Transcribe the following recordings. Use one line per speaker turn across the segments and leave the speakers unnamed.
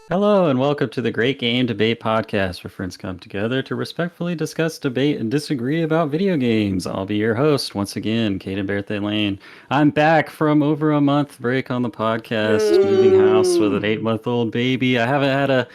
Hello and welcome to the Great Game Debate Podcast, where friends come together to respectfully discuss, debate, and disagree about video games. I'll be your host once again, Caden Berthe Lane. I'm back from over a month break on the podcast, moving house with an 8-month-old baby. I haven't had a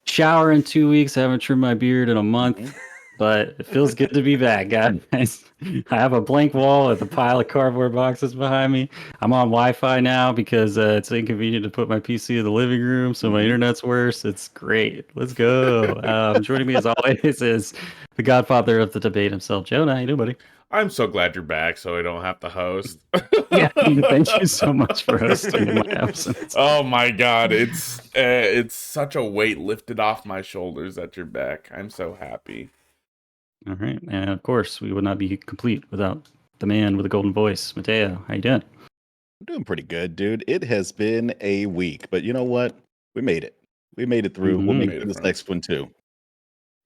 shower in 2 weeks. I haven't trimmed my beard in a month, but it feels good to be back, guys. I have a blank wall with a pile of cardboard boxes behind me. I'm on Wi-Fi now because it's inconvenient to put my PC in the living room, so my internet's worse. It's great. Let's go. Joining me as always is the godfather of the debate himself, Jonah. How you doing, buddy?
I'm so glad you're back, so I don't have to host.
Yeah, thank you so much for hosting in my absence.
Oh my God, it's such a weight lifted off my shoulders that you're back. I'm so happy.
All right, and of course, we would not be complete without the man with the golden voice, Mateo. How you doing?
I'm doing pretty good, dude. It has been a week, but you know what? We made it. We made it through. We'll make it this next one too.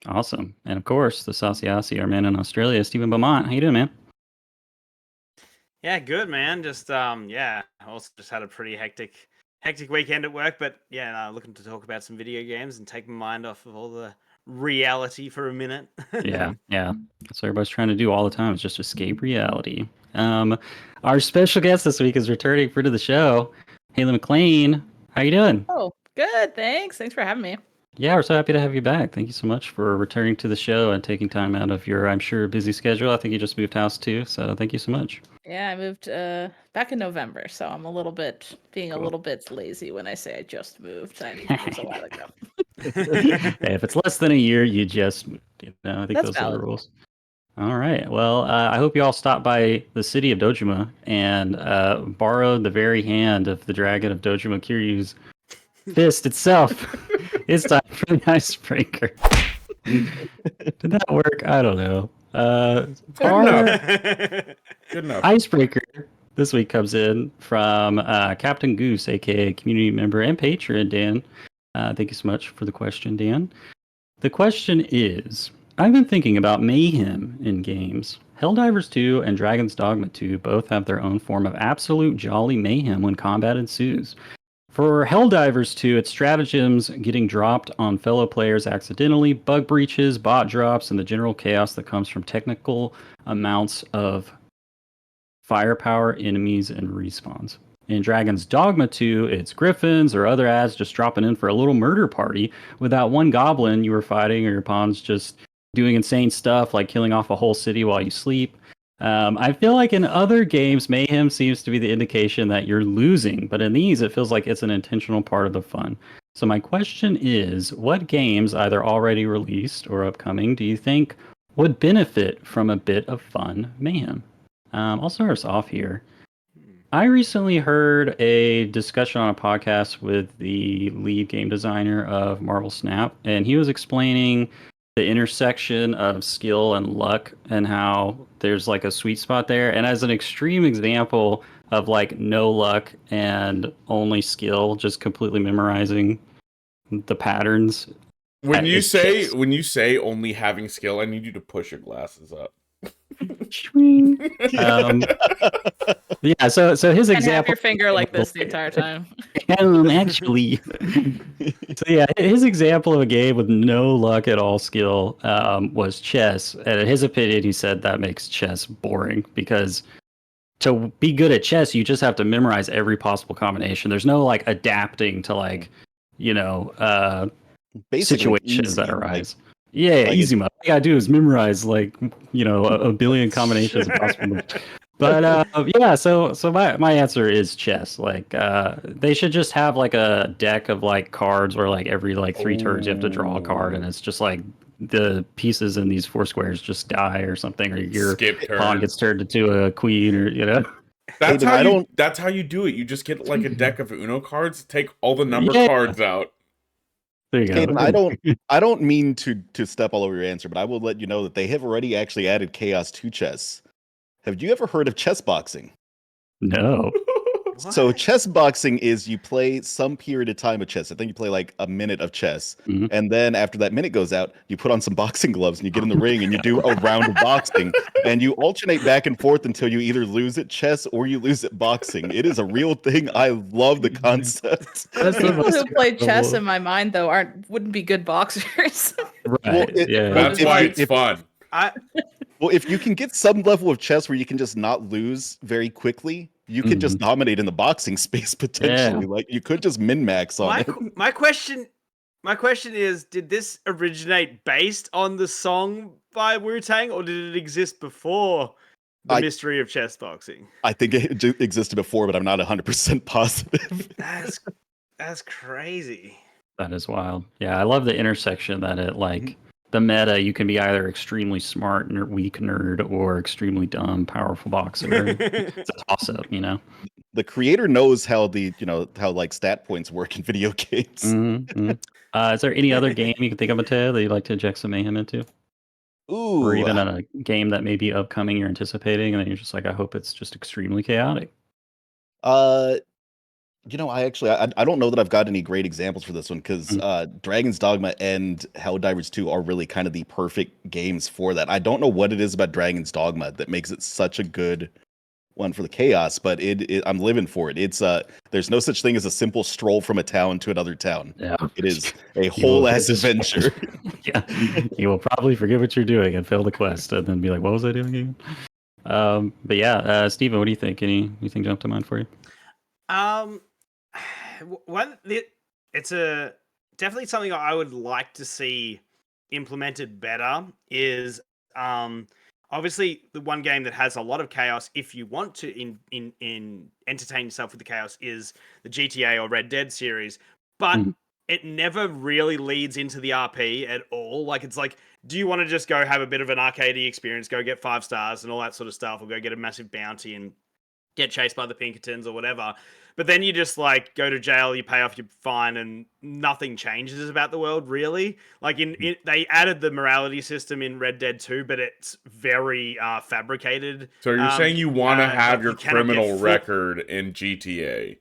Awesome. And of course, the Saucy, our man in Australia, Stephen Beaumont. How you doing, man?
Yeah, good, man. Just I also just had a pretty hectic weekend at work, but looking to talk about some video games and take my mind off of all the reality for a minute.
Yeah. That's what everybody's trying to do all the time, is just escape reality. Our special guest this week is returning for the show, Haley Maclean. How you doing?
Oh, good. Thanks for having me.
Yeah, we're so happy to have you back. Thank you so much for returning to the show and taking time out of your, I'm sure, busy schedule. I think you just moved house too, so thank you so much.
Yeah, I moved back in November, so I'm a little bit lazy when I say I just moved. It was a while ago.
Hey, if it's less than a year, you just moved. I think
That's
those
valid.
are the rules. All right. Well, I hope you all stopped by the city of Dojima and borrowed the very hand of the dragon of Dojima Kiryu's fist itself. It's time for the icebreaker. Did that work? I don't know.
Good enough.
Icebreaker this week comes in from Captain Goose, aka community member and patron Dan. Thank you so much for the question, Dan. The question is, I've been thinking about mayhem in games. Helldivers 2 and Dragon's Dogma 2 both have their own form of absolute jolly mayhem when combat ensues. For Helldivers 2, it's stratagems getting dropped on fellow players accidentally, bug breaches, bot drops, and the general chaos that comes from technical amounts of firepower, enemies, and respawns. In Dragon's Dogma 2, it's griffins or other ads just dropping in for a little murder party with that one goblin you were fighting, or your pawns just doing insane stuff like killing off a whole city while you sleep. I feel like in other games, mayhem seems to be the indication that you're losing, but in these, it feels like it's an intentional part of the fun. So my question is, what games, either already released or upcoming, do you think would benefit from a bit of fun mayhem? I'll start us off here. I recently heard a discussion on a podcast with the lead game designer of Marvel Snap, and he was explaining the intersection of skill and luck and how there's like a sweet spot there. And as an extreme example of like no luck and only skill, just completely memorizing the patterns.
When you say only having skill, I need you to push your glasses up.
Yeah, so his
And
example.
have your finger like this the entire time.
Actually. So yeah, his example of a game with no luck at all skill was chess. And in his opinion, he said that makes chess boring because to be good at chess, you just have to memorize every possible combination. There's no like adapting to like, situations that arise. Easy mode. All you gotta do is memorize like, a billion combinations of possible. But so my answer is chess. Like they should just have like a deck of like cards where like every like 3 turns you have to draw a card, and it's just like the pieces in these 4 squares just die or something, or your pawn gets turned into a queen, or
That's how you do it. You just get like a deck of Uno cards, take all the number cards out.
There you go.
Caden, I don't mean to step all over your answer, but I will let you know that they have already actually added chaos to chess. Have you ever heard of chess boxing?
No.
So chess boxing is you play some period of time of chess. I think you play like a minute of chess. And then after that minute goes out, you put on some boxing gloves and you get in the ring and you do a round of boxing. And you alternate back and forth until you either lose at chess or you lose at boxing. It is a real thing. I love the concept.
People who play chess in my mind though wouldn't be good boxers.
Right.
Well,
That's why it's fun.
Well, if you can get some level of chess where you can just not lose very quickly, you can just dominate in the boxing space potentially. Like you could just min-max on it.
My question is, did this originate based on the song by Wu-Tang, or did it exist before the mystery of chess boxing?
I think it existed before, but I'm not 100% positive.
That's crazy.
That is wild. Yeah, I love the intersection that it like the meta. You can be either extremely smart and weak nerd or extremely dumb, powerful boxer. It's a toss up, you know.
The creator knows how how like stat points work in video games.
Is there any other game you can think of, Mateo, that you'd like to inject some mayhem into?
Ooh,
or even a game that may be upcoming you're anticipating, and then you're just like, I hope it's just extremely chaotic.
I don't know that I've got any great examples for this one because Dragon's Dogma and Helldivers 2 are really kind of the perfect games for that. I don't know what it is about Dragon's Dogma that makes it such a good one for the chaos, but I'm living for it. It's there's no such thing as a simple stroll from a town to another town.
Yeah.
It is a whole ass adventure.
Yeah, you will probably forget what you're doing and fail the quest, and then be like, "What was I doing again?" But yeah, Steven, what do you think? Anything jump to mind for you?
It's definitely something I would like to see implemented better is obviously the one game that has a lot of chaos if you want to in entertain yourself with the chaos is the GTA or Red Dead series, but it never really leads into the RP at all. Like, it's like, do you want to just go have a bit of an arcadey experience, go get 5 stars and all that sort of stuff, or go get a massive bounty and get chased by the Pinkertons or whatever? But then you just like go to jail, you pay off your fine, and nothing changes about the world really. Like they added the morality system in Red Dead 2, but it's very fabricated.
So you're saying you want to have your criminal record in GTA?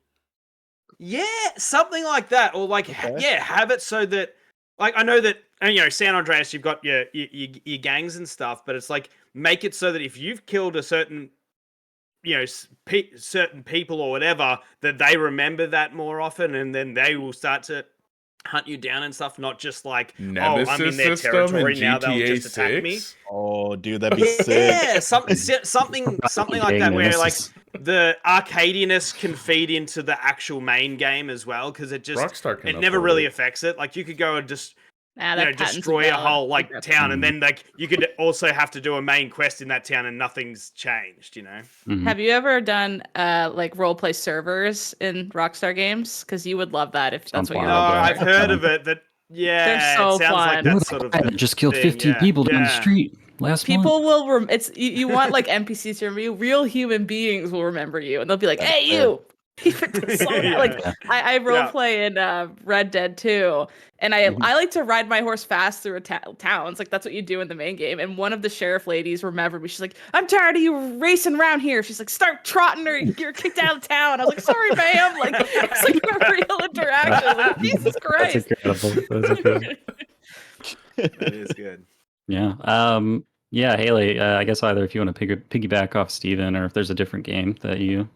Yeah,
something like that, or like have it so that, like, I know that, and you know, San Andreas, you've got your gangs and stuff, but it's like, make it so that if you've killed a certain, you know, certain people or whatever, that they remember that more often, and then they will start to hunt you down and stuff, not just like,
Nemesis
I'm in their territory now, they'll just attack me.
Oh, dude, that'd be sick.
Yeah, something like that, where like the arcadiness can feed into the actual main game as well, because it never really affects it. Like, you could go and just destroy a whole like town, and then like you could also have to do a main quest in that town, and nothing's changed. You know.
Have you ever done like role play servers in Rockstar games? Because you would love that if that's what you're.
No, I've heard of it.
They're so
it sounds
fun.
like that sort of
I just killed 15 people down the street last
People
month.
will. You want like NPCs to remember you. Real human beings will remember you, and they'll be like, "Hey, you." Like I role play in Red Dead 2, and I like to ride my horse fast through towns. Like, that's what you do in the main game. And one of the sheriff ladies remembered me. She's like, "I'm tired of you racing around here." She's like, "Start trotting or you're kicked out of town." I was like, "Sorry, ma'am." Like, it's like a real interaction. Like, Jesus Christ.
That's incredible.
That is good.
Yeah. Yeah, Haley, I guess either if you want to piggyback off Steven, or if there's a different game that you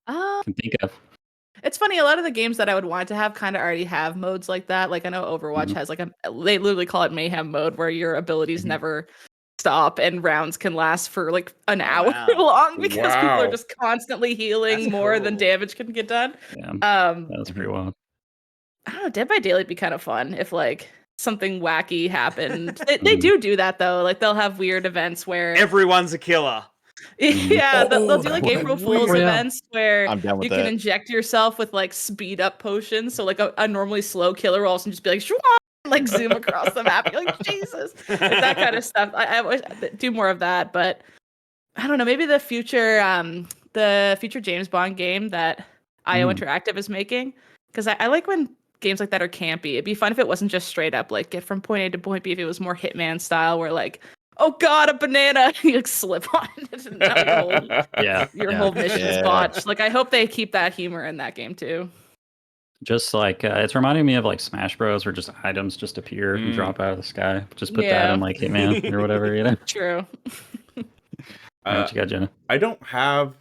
can think of.
It's funny, a lot of the games that I would want to have kind of already have modes like that. Like, I know Overwatch has like they literally call it mayhem mode, where your abilities never stop and rounds can last for like an hour long, because people are just constantly healing more than damage can get done.
Yeah, that's pretty wild.
I don't know, Dead by Daylight would be kind of fun if like something wacky happened. They do that though. Like, they'll have weird events where
everyone's a killer.
Yeah, they'll do like April Fool's events where you can
that.
inject yourself with like speed up potions. So like a normally slow killer will also just be like, Shwaa! Like zoom across the map. You're like, Jesus, like that kind of stuff. I wish I'd do more of that, but I don't know. Maybe the future James Bond game that IO Interactive is making, because I like when games like that are campy. It'd be fun if it wasn't just straight up like get from point A to point B. If it was more Hitman style, where like oh god, a banana. You like slip on it and now your whole mission is botched. Like I hope they keep that humor in that game too.
Just like it's reminding me of like Smash Bros, where just items just appear and drop out of the sky. Just put that in like Hitman or whatever, you know.
True.
All right, what you got, Jenna?
I don't have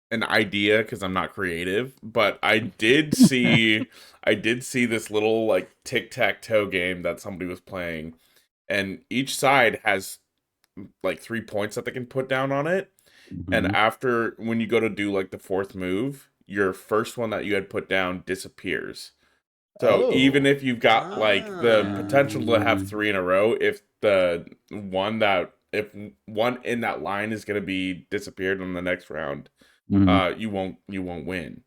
an idea because I'm not creative, but I did see this little like tic-tac-toe game that somebody was playing, and each side has like 3 points that they can put down on it. And after, when you go to do like the fourth move, your first one that you had put down disappears. So even if you've got like the potential to have 3 in a row, if one in that line is going to be disappeared in the next round, you won't win.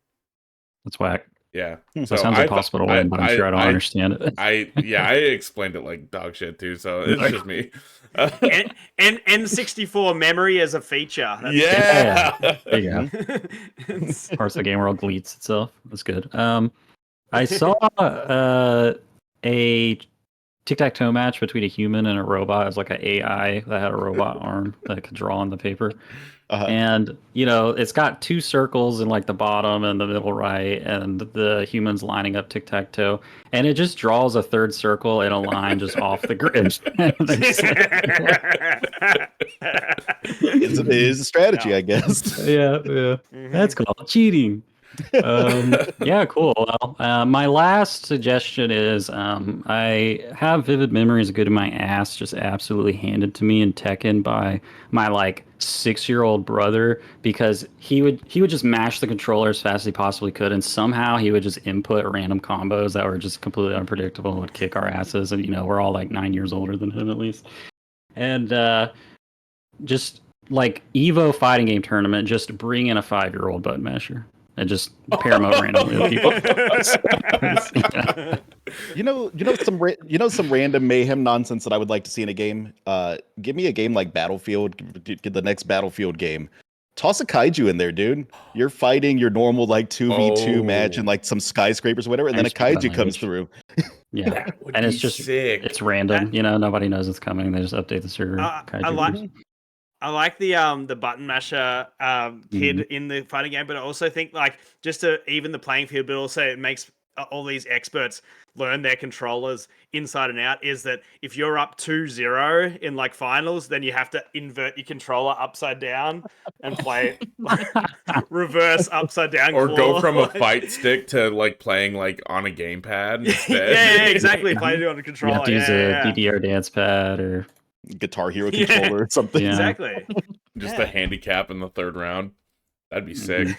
That's whack.
Yeah.
So it sounds impossible to win, but I'm sure I don't understand it.
I explained it like dog shit too, so it's just me.
And N64 memory as a feature.
There
you go. Parts of the game world deletes itself. That's good. I saw a tic-tac-toe match between a human and a robot. It was like an AI that had a robot arm that could draw on the paper. And, you know, it's got 2 circles in like the bottom and the middle right, and the human's lining up tic-tac-toe. And it just draws a 3rd circle in a line just off the grid.
It is a strategy, I guess.
Yeah. That's called cheating. Yeah, cool. Well, my last suggestion is I have vivid memories of getting my ass just absolutely handed to me in Tekken by my like 6-year-old brother, because he would just mash the controller as fast as he possibly could, and somehow he would just input random combos that were just completely unpredictable and would kick our asses. And you know, we're all like 9 years older than him at least. And just like Evo fighting game tournament, just bring in a 5-year-old button masher and just pair them up randomly with people.
Some random mayhem nonsense that I would like to see in a game. Give me a game like Battlefield. Get the next Battlefield game. Toss a kaiju in there, dude. You're fighting your normal like 2v2 match and like some skyscrapers or whatever, and then a kaiju comes through.
Yeah, and it's just sick. It's random. You know, nobody knows it's coming. They just update the server.
I like the button masher kid in the fighting game, but I also think like just to even the playing field, but also it makes all these experts learn their controllers inside and out, is that if you're up 2-0 in like finals, then you have to invert your controller upside down and play reverse upside down.
Or go from a fight stick to like playing like on a gamepad instead.
Yeah, exactly. Playing it on a controller.
You have to use a DDR dance pad or
Guitar Hero controller or something.
Yeah.
Exactly.
Just a handicap in the 3rd round. That'd be sick.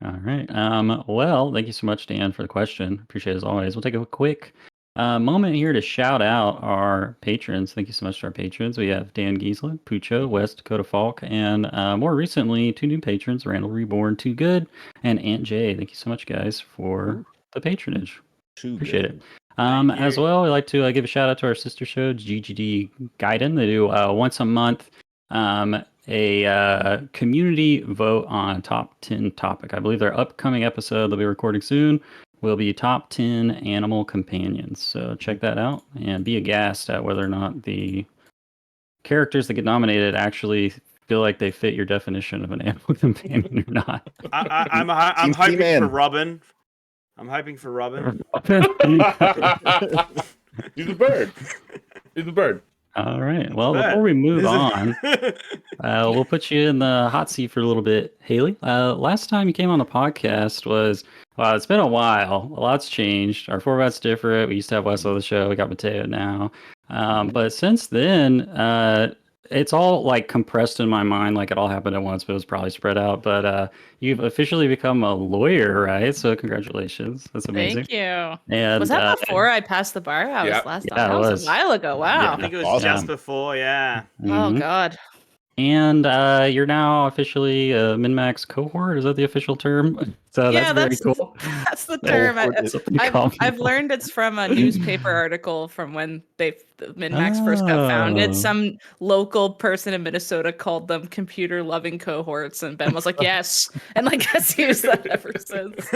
All right. Well, thank you so much, Dan, for the question. Appreciate it as always. We'll take a quick moment here to shout out our patrons. Thank you so much to our patrons. We have Dan Giesler, Pucho, West Dakota Falk, and more recently, 2 new patrons, Randall Reborn, Too Good, and Aunt Jay. Thank you so much, guys, for the patronage. Appreciate it. As well, we'd like to give a shout out to our sister show, GGD Gaiden. They do once a month a community vote on top 10 topic. I believe their upcoming episode they'll be recording soon will be top 10 animal companions. So check that out and be aghast at whether or not the characters that get nominated actually feel like they fit your definition of an animal companion or not.
I'm hoping for Robin. I'm hoping for Robin.
He's a bird. He's a bird.
All right. Well, before we move on, we'll put you in the hot seat for a little bit, Haley. Last time you came on the podcast was, well, it's been a while. A lot's changed. Our format's different. We used to have Wes on the show. We got Mateo now. But since then, it's all like compressed in my mind, like it all happened at once, but it was probably spread out. But you've officially become a lawyer, right? So congratulations. That's amazing.
Thank you.
And
was that before I passed the bar? That was a while ago. Wow.
Yeah, I think it was just before, yeah.
Oh, God.
And you're now officially a min-max cohort. Is that the official term? So
yeah,
that's very cool.
That's the term. I've learned it's from a newspaper article from when the min-max first got founded. Some local person in Minnesota called them computer-loving cohorts, and Ben was like, yes. And like, has used that ever since.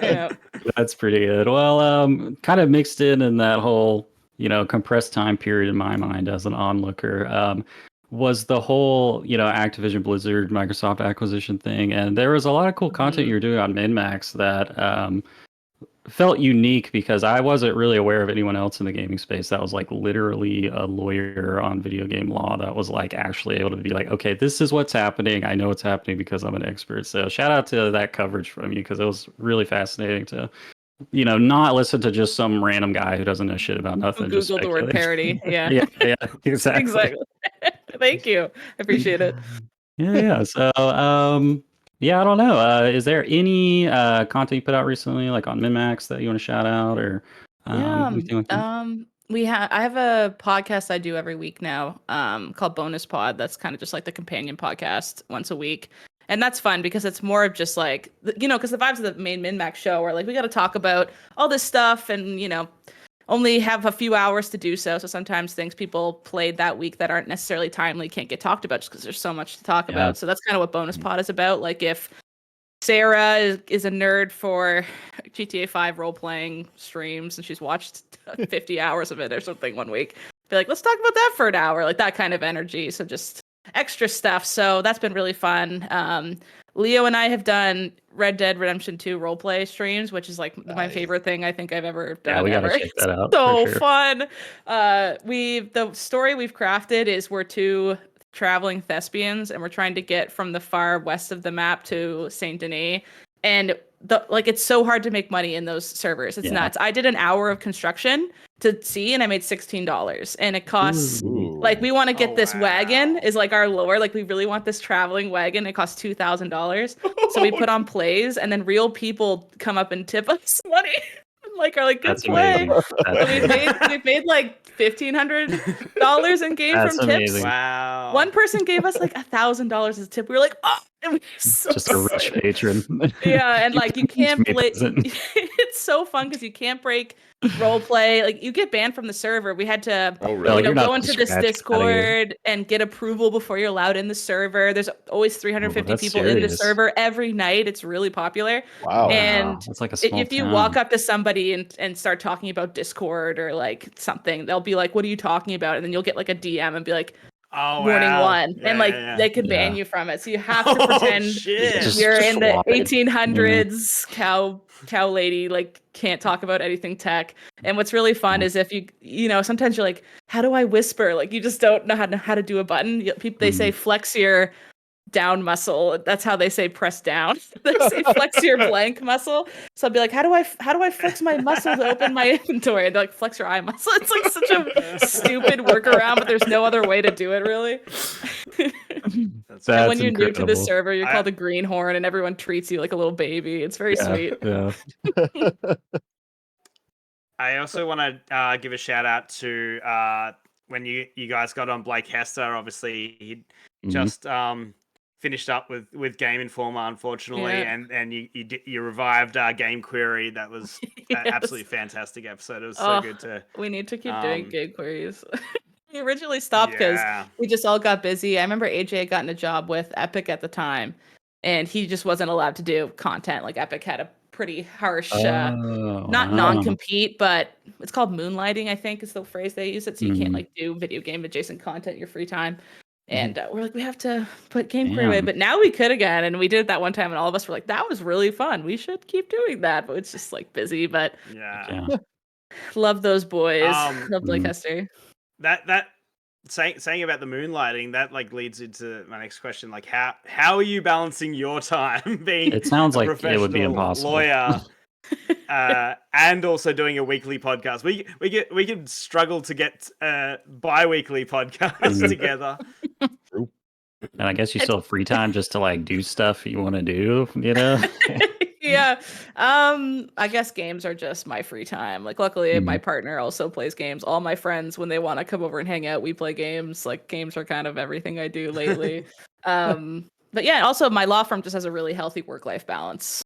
Yeah.
That's pretty good. Well, kind of mixed in that whole, compressed time period in my mind as an onlooker. Was the whole, Activision Blizzard Microsoft acquisition thing. And there was a lot of cool content you were doing on MinMax that felt unique because I wasn't really aware of anyone else in the gaming space that was like literally a lawyer on video game law that was like actually able to be like, okay, this is what's happening. I know what's happening because I'm an expert. So shout out to that coverage from you because it was really fascinating to, not listen to just some random guy who doesn't know shit about nothing.
Google the word parody. Yeah.
yeah, exactly.
Exactly. Thank you. I appreciate it.
Yeah. So, yeah, I don't know. Is there any content you put out recently, like on MinMax, that you want to shout out, or anything like that?
I have a podcast I do every week now, called Bonus Pod. That's kind of just like the companion podcast once a week. And that's fun because it's more of just like, because the vibes of the main MinMax show are like, we got to talk about all this stuff and, only have a few hours to do so. So sometimes things people played that week that aren't necessarily timely can't get talked about just because there's so much to talk about. So that's kind of what Bonus Pod is about. Like if Sarah is a nerd for GTA 5 role-playing streams and she's watched 50 hours of it or something one week, be like, let's talk about that for an hour, like that kind of energy. So just extra stuff. So that's been really fun. Leo and I have done Red Dead Redemption 2 roleplay streams, which is like my favorite thing I think I've ever done.
Yeah, we gotta
ever.
check that out.
So
for sure.
fun. The story we've crafted is we're two traveling thespians and we're trying to get from the far west of the map to Saint Denis. And it's so hard to make money in those servers. It's nuts. I did an hour of construction to see and I made $16. And it costs we want to get this wagon is like our lure. Like we really want this traveling wagon. It costs $2,000. So we put on plays and then real people come up and tip us money. Are like, good
That's
play.
amazing.
We've made like $1,500 in game from tips.
Wow.
One person gave us like $1,000 as a tip. We were like, oh, and we were so
Just a rich patron.
Yeah, and like you can't play. It's so fun because you can't break role play. Like you get banned from the server. We had to go into this Discord and get approval before you're allowed in the server. There's always 350 people in the server every night. It's really popular.
Wow.
And
it's like a small
if you
town.
walk up to somebody and start talking about Discord or like something, they'll be like, what are you talking about? And then you'll get like a DM and be like, warning one.
Yeah,
and they could ban you from it. So you have to pretend you're in the 1800s cow lady, like can't talk about anything tech. And what's really fun is if you sometimes you're like, how do I whisper? Like you just don't know how to do a button. They say flex your down muscle. That's how they say press down. They say flex your blank muscle. So I'll be like, how do I flex my muscle to open my inventory? And they're like, flex your eye muscle. It's like such a stupid workaround, but there's no other way to do it really. And when you're new to the server, you're called a greenhorn and everyone treats you like a little baby. It's very sweet.
Yeah.
I also want to give a shout out to when you guys got on Blake Hester. Obviously, he just finished up with Game Informer, unfortunately, and you revived Game Query. That was an absolutely fantastic episode. It was so good to.
We need to keep doing Game Queries. We originally stopped because we just all got busy. I remember AJ had gotten a job with Epic at the time, and he just wasn't allowed to do content. Like Epic had a pretty harsh, not non-compete, but it's called moonlighting, I think is the phrase they use it. So you can't like do video game adjacent content in your free time. And we're like, we have to put Game Query away. But now we could again. And we did it that one time. And all of us were like, that was really fun. We should keep doing that. But it's just like busy. But love those boys. Love Blake Hester.
That saying about the moonlighting, that like leads into my next question. Like how are you balancing your time being
it sounds like
professional
it would be impossible.
Lawyer and also doing a weekly podcast? We could struggle to get bi-weekly podcasts together.
And I guess you still have free time just to like do stuff you want to do,
Yeah. I guess games are just my free time. Like luckily my partner also plays games. All my friends, when they want to come over and hang out, we play games. Like games are kind of everything I do lately. But yeah, also my law firm just has a really healthy work-life balance.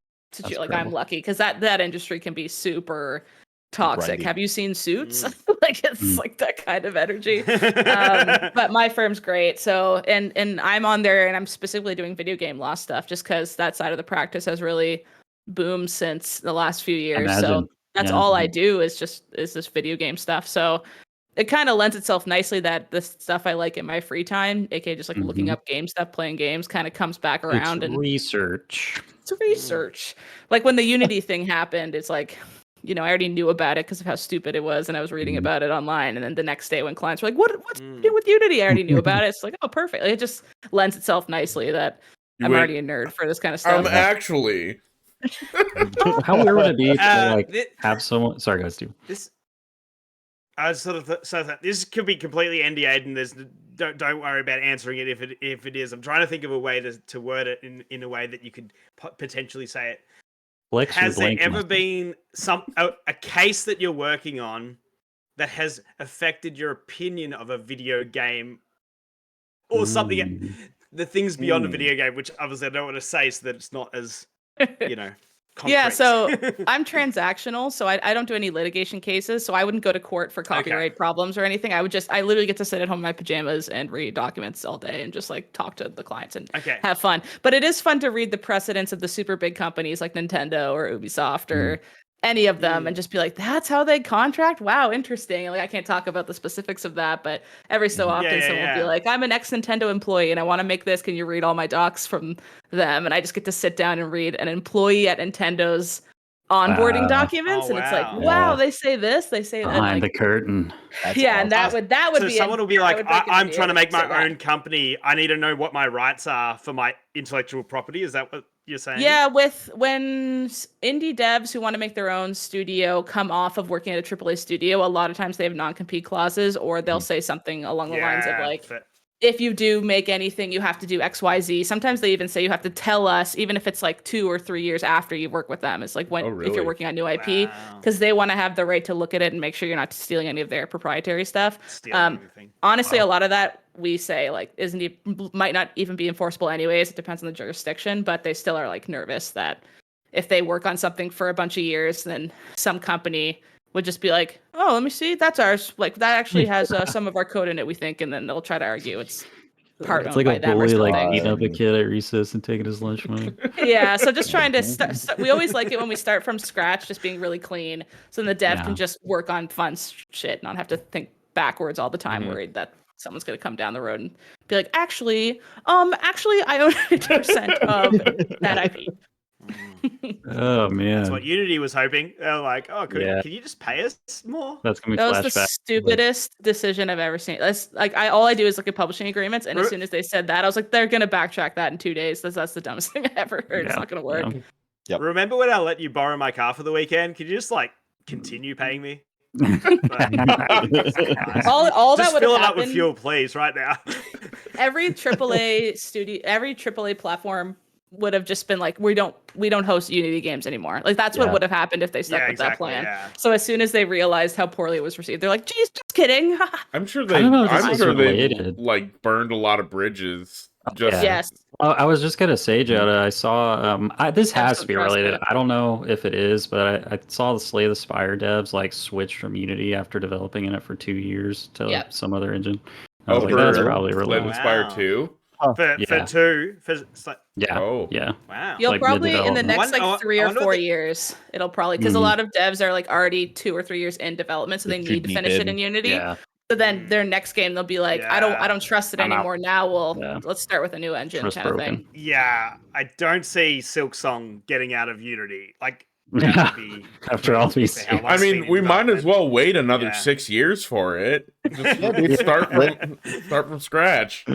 Like I'm lucky because that industry can be super toxic. Have you seen Suits? Like it's like that kind of energy. But my firm's great. So and I'm on there and I'm specifically doing video game law stuff just because that side of the practice has really boomed since the last few years. So that's all I do is this video game stuff. So it kind of lends itself nicely that the stuff I like in my free time, aka just like looking up game stuff, playing games, kind of comes back around.
It's
And
research.
it's research. Like when the Unity thing happened, it's like, I already knew about it because of how stupid it was, and I was reading about it online. And then the next day, when clients were like, "What's new with Unity?" I already knew about it. It's like, oh, perfect. It just lends itself nicely that I'm already a nerd for this kind of stuff.
Actually.
How weird would it be to have someone? Sorry, guys, do
this. I was sort of this could be completely NDA'd, and there's don't worry about answering it if it is. I'm trying to think of a way to word it in a way that you could potentially say it. Has there ever been a case that you're working on that has affected your opinion of a video game or something? The things beyond a video game, which obviously I don't want to say, so that it's not as concrete.
Yeah, so I'm transactional, so I don't do any litigation cases, so I wouldn't go to court for copyright problems or anything. I literally get to sit at home in my pajamas and read documents all day and just like talk to the clients and have fun. But it is fun to read the precedents of the super big companies like Nintendo or Ubisoft or any of them and just be like, that's how they contract? Wow, interesting. Like I can't talk about the specifics of that, but every so often someone will be like, I'm an ex-Nintendo employee and I want to make this. Can you read all my docs from them? And I just get to sit down and read an employee at Nintendo's onboarding documents, and it's like, wow, they say this, they say that.
Behind
like,
the curtain.
And that would
so
be
someone will be like, I'm trying to make my own company. I need to know what my rights are for my intellectual property. Is that what you're saying?
Yeah, when indie devs who want to make their own studio come off of working at a AAA studio, a lot of times they have non-compete clauses, or they'll say something along the lines of like, if you do make anything, you have to do X, Y, Z. Sometimes they even say you have to tell us, even if it's like 2 or 3 years after you work with them. It's like if you're working on new IP, because they want to have the right to look at it and make sure you're not stealing any of their proprietary stuff. Honestly, a lot of that we say like might not even be enforceable anyways. It depends on the jurisdiction, but they still are like nervous that if they work on something for a bunch of years, then some company would just be like, oh, let me see, that's ours. Like that actually has some of our code in it, we think, and then they'll try to argue it's part
it's
owned
like
by
a bully,
them.
like beating up a kid at recess and taking his lunch money.
Yeah, so just trying to we always like it when we start from scratch, just being really clean, so then the dev can just work on fun shit, not have to think backwards all the time, worried that someone's going to come down the road and be like, actually I own 50% of that IP.
Oh man,
that's what Unity was hoping. They're like, oh, can you just pay us more?
That's gonna be
that was the stupidest decision I've ever seen. That's like all I do is look at publishing agreements, and as soon as they said that, I was like, they're gonna backtrack that in 2 days. That's the dumbest thing I ever heard. It's not gonna work.
Yep.
Remember when I let you borrow my car for the weekend? Could you just like continue paying me?
all
just
that would
fill
have
it up with fuel, please, right now.
Every AAA platform would have just been like, we don't host Unity games anymore. Like that's what would have happened if they stuck with that plan. Yeah. So as soon as they realized how poorly it was received, they're like, geez, just kidding.
I'm sure they like burned a lot of bridges.
Yes.
I was just gonna say, Jada, I saw this has to be related. I don't know if it is, but I saw the Slay the Spire devs like switch from Unity after developing in it for 2 years to some other engine. I was like, that's probably related.
Slay the Spire 2?
For 2?
Yeah.
Oh.
Yeah.
Wow.
You'll probably in the next like 3 or 4 years, it'll probably, because a lot of devs are like already 2 or 3 years in development, so they need to finish it in Unity. Yeah. So then their next game, they'll be like, I don't trust it anymore. Now let's start with a new engine kind of thing.
Yeah, I don't see Silksong getting out of Unity. Like,
after all these,
I mean, we might as well wait another 6 years for it. Just start from scratch.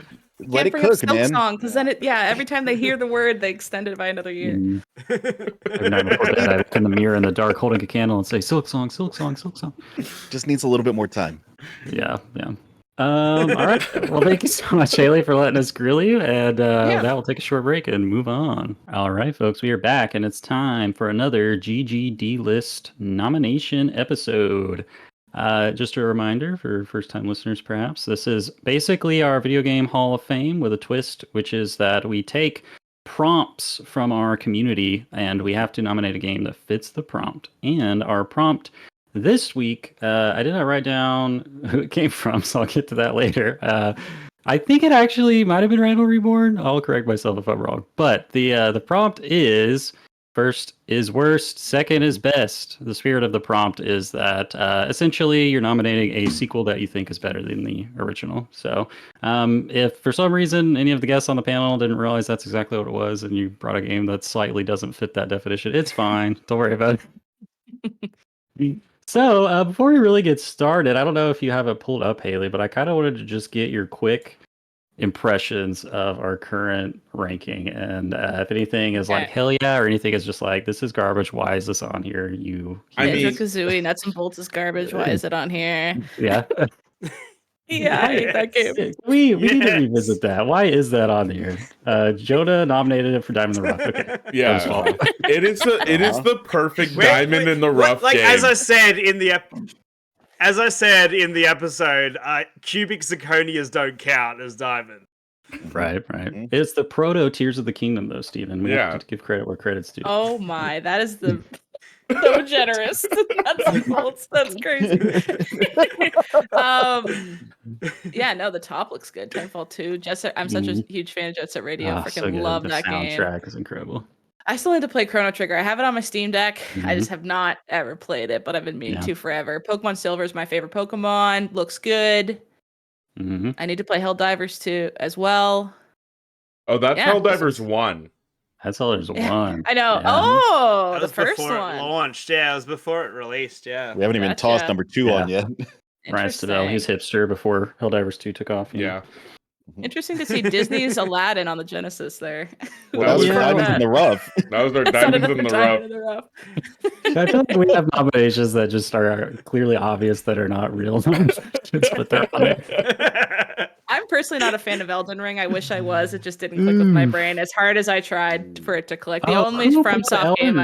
Let it cook, man.
Because then every time they hear the word, they extend it by another year.
Every night before bed, I look in the mirror in the dark, holding a candle, and say, "Silksong, Silksong, Silksong."
Just needs a little bit more time.
Yeah. All right. Well, thank you so much, Haley, for letting us grill you, and that will take a short break and move on. All right, folks, we are back, and it's time for another GGDlist nomination episode. Just a reminder for first-time listeners, perhaps, this is basically our video game Hall of Fame with a twist, which is that we take prompts from our community and we have to nominate a game that fits the prompt. And our prompt this week, I did not write down who it came from, so I'll get to that later. I think it actually might have been Randall Reborn. I'll correct myself if I'm wrong. But the prompt is First is worst, second is best. The spirit of the prompt is that essentially you're nominating a sequel that you think is better than the original. So if for some reason any of the guests on the panel didn't realize that's exactly what it was and you brought a game that slightly doesn't fit that definition, it's fine. Don't worry about it. So before we really get started, I don't know if you have it pulled up, Haley, but I kind of wanted to just get your quick impressions of our current ranking, and if anything is like hell yeah, or anything is just like this is garbage, why is this on here?
I mean,
Kazooie Nuts and Bolts is garbage, why is it on here?
Yeah.
Yeah, I hate that game.
We need to revisit that. Why is that on here? Jonah nominated it for Diamond in the Rough. Okay.
Yeah, it is the perfect Diamond in the Rough
like
game.
as I said in the episode, cubic zirconias don't count as diamond.
Right. It's the proto Tears of the Kingdom, though, Steven. We have to give credit where credit's due.
Oh my, that is so generous. That's crazy. Yeah, no, the top looks good. Titanfall 2. I'm such a huge fan of Jet Set Radio. Freaking love that game.
The soundtrack is incredible.
I still need to play Chrono Trigger. I have it on my Steam Deck. I just have not ever played it, but I've been meaning to forever. Pokemon Silver is my favorite Pokemon. Looks good. I need to play Helldivers 2 as well.
Oh, that's Helldivers 1.
That's Helldivers 1.
I know.
Yeah.
Oh,
the
first
before
one.
It launched. Yeah, it was before it released. Yeah.
We haven't even tossed number 2 on yet.
Ryan Stadell, he's hipster before Helldivers 2 took off.
Yeah.
Interesting to see Disney's Aladdin on the Genesis there.
Well, that was Diamonds in the Rough.
That was our Diamonds in the Rough.
I feel like we have nominations that just are clearly obvious that are not real nominations, but they're on it.
I'm personally not a fan of Elden Ring. I wish I was. It just didn't click with my brain as hard as I tried for it to click. The only FromSoft game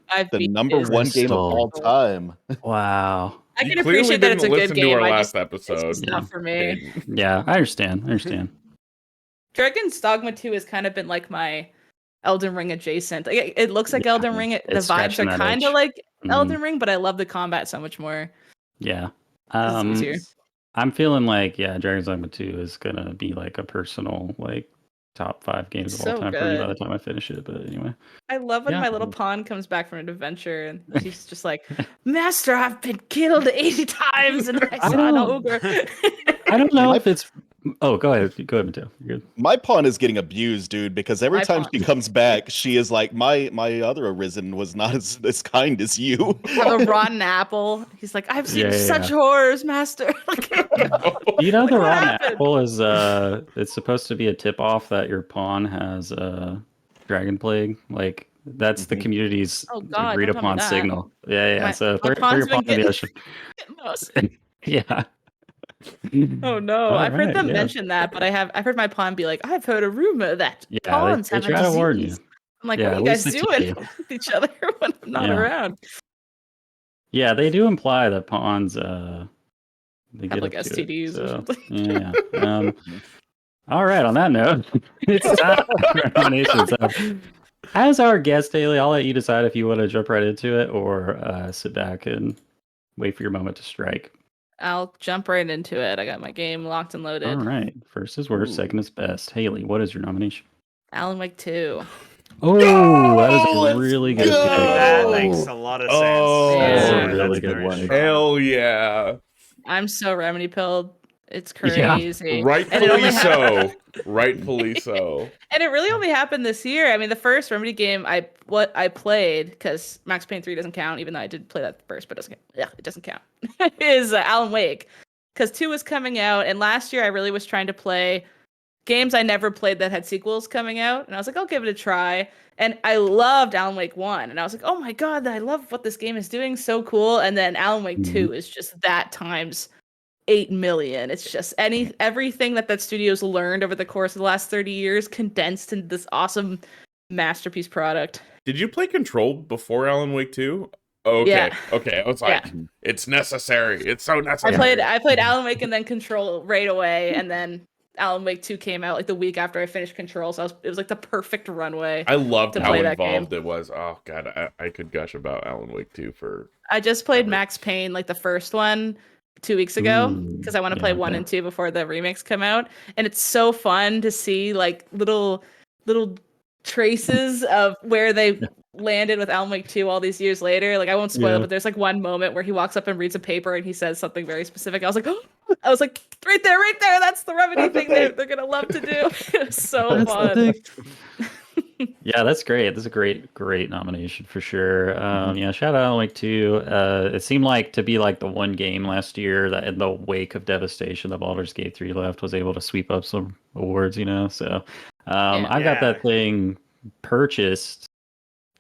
I've
the
beat
number
is
one game of all time.
Wow.
I can appreciate that it's a good game.
To our
I
last
just,
episode.
It's just not for me.
Yeah, I understand.
Dragon's Dogma 2 has kind of been like my Elden Ring adjacent. It looks like Elden Ring. The vibes are kind of like Elden Ring, but I love the combat so much more.
Yeah.
It's easier.
I'm feeling like, Dragon's Dogma 2 is going to be like a personal, like, top 5 games of all time for me by the time I finish it. But anyway.
I love when my little pawn comes back from an adventure and she's just like, Master, I've been killed 80 times and I saw an ogre.
I don't know if it's... Oh, go ahead, Mateo. You're good.
My pawn is getting abused, dude, because every time she comes back, she is like, my other Arisen was not as kind as you.
Have a rotten apple. He's like, I've seen such horrors, Master.
You know, the rotten apple is it's supposed to be a tip off that your pawn has dragon plague. Like that's the community's agreed upon signal. Yeah. So throw your pawn in the ocean. Yeah.
Oh no! I've heard them mention that, but I've heard my pawn be like, I've heard a rumor that pawns have a disease. I'm like, what are you guys doing with each other when I'm not around?
Yeah, they do imply that pawns they
have
get
like STDs or something.
Yeah. All right. On that note, it's time for nominations. As our guest, Haley, I'll let you decide if you want to jump right into it or sit back and wait for your moment to strike.
I'll jump right into it. I got my game locked and loaded.
All right. First is worst, second is best. Haley, what is your nomination?
Alan Wake 2.
Oh, that is a really good pick.
That makes a lot of sense.
That's a really good one.
Hell yeah.
I'm so Remedy pilled. It's crazy.
Yeah. Rightfully so. Rightfully so.
And it really only happened this year. I mean, the first Remedy game I played, because Max Payne 3 doesn't count, even though I did play that first, but it doesn't count, is Alan Wake. Because 2 was coming out, and last year I really was trying to play games I never played that had sequels coming out, and I was like, I'll give it a try. And I loved Alan Wake 1, and I was like, oh my god, I love what this game is doing, so cool. And then Alan Wake 2 is just that times 8 million. It's just everything that studio's learned over the course of the last 30 years condensed into this awesome masterpiece product.
Did you play Control before Alan Wake 2? Okay.
Yeah.
Okay. I was like, it's necessary. It's so necessary.
I played Alan Wake and then Control right away, and then Alan Wake 2 came out like the week after I finished Control, so it was like the perfect runway.
I loved how involved it was. Oh god, I could gush about Alan Wake 2 for.
I just played Max Payne, like the first one, 2 weeks ago, because I want to play 1 and 2 before the remakes come out, and it's so fun to see like little traces of where they landed with Alan Wake 2 all these years later. Like I won't spoil, but there's like one moment where he walks up and reads a paper and he says something very specific. I was like, right there. That's the Remedy thing they're gonna love to do. It was so fun.
Yeah, that's great. That's a great nomination for sure. Yeah, shout out Alan Wake 2. It seemed like to be like the one game last year that in the wake of devastation that Baldur's Gate 3 left was able to sweep up some awards, so I've got that thing purchased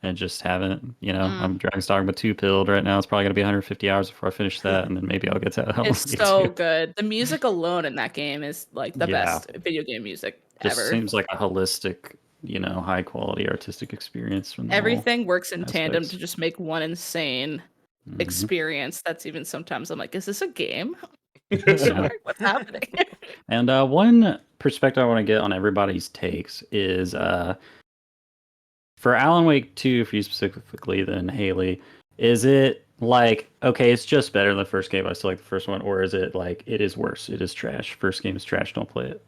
and just haven't, I'm Dragon's Dogma 2 pilled right now. It's probably gonna be 150 hours before I finish that, and then maybe I'll get to Alan
It's
Wake
so
2.
good. The music alone in that game is like the best video game music
Just
ever.
seems like a holistic, high quality artistic experience from
everything works in tandem
aspects.
to just make one insane experience. That's even sometimes I'm like, is this a game? Sure, what's happening?
And one perspective I want to get on everybody's takes is for Alan Wake 2, for you specifically, then Haley, is it like, okay, it's just better than the first game, but I still like the first one, or is it like, it is worse, it is trash, first game is trash, don't play it?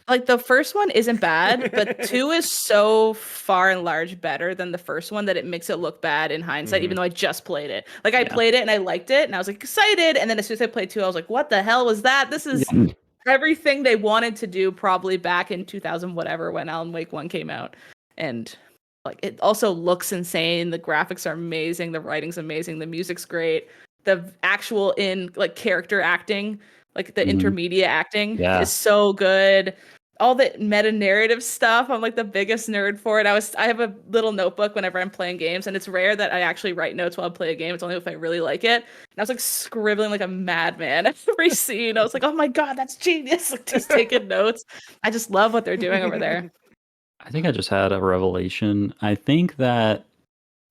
Like, the first one isn't bad, but 2 is so far and large better than the first one that it makes it look bad in hindsight, even though I just played it. Like, I played it and I liked it, and I was like excited, and then as soon as I played 2, I was like, what the hell was that? This is everything they wanted to do probably back in 2000 whatever when Alan Wake 1 came out. And like, it also looks insane. The graphics are amazing. The writing's amazing. The music's great. The actual character acting, like the intermediate acting is so good. All the meta narrative stuff, I'm like the biggest nerd for it. I have a little notebook whenever I'm playing games, and it's rare that I actually write notes while I play a game. It's only if I really like it. And I was like scribbling like a madman at every scene. I was like, oh my god, that's genius. Like, just taking notes. I just love what they're doing over there.
I think I just had a revelation. I think that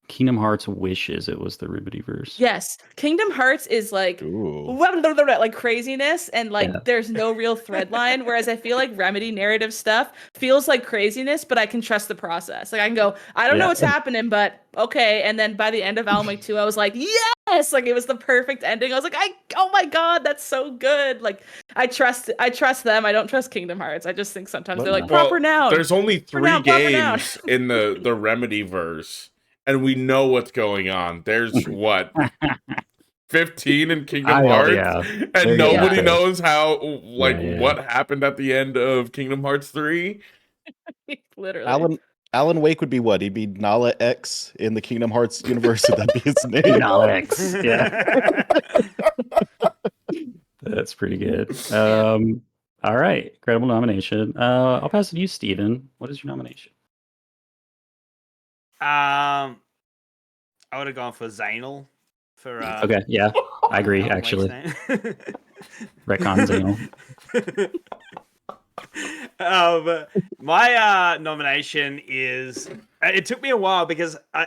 Kingdom Hearts wishes it was the Remedyverse.
Yes, Kingdom Hearts is like like craziness, and like there's no real thread line. Whereas I feel like Remedy narrative stuff feels like craziness, but I can trust the process. Like I can go, I don't know what's happening, but okay. And then by the end of Alan Wake 2, I was like, yes, like it was the perfect ending. I was like, oh my god, that's so good. Like I trust them. I don't trust Kingdom Hearts. I just think sometimes they're like proper noun.
There's only 3 games in the Remedy verse. And we know what's going on. There's what 15 in Kingdom Hearts, and nobody knows how what happened at the end of Kingdom Hearts 3.
Literally,
Alan Wake would be what? He'd be Nala X in the Kingdom Hearts universe. That'd be his name.
Nala X. Yeah. That's pretty good. All right, incredible nomination. I'll pass it to you, Steven. What is your nomination?
I would have gone for Zainal. For
okay, yeah, I agree. Actually, retcon
Zainal. My nomination is. It took me a while because I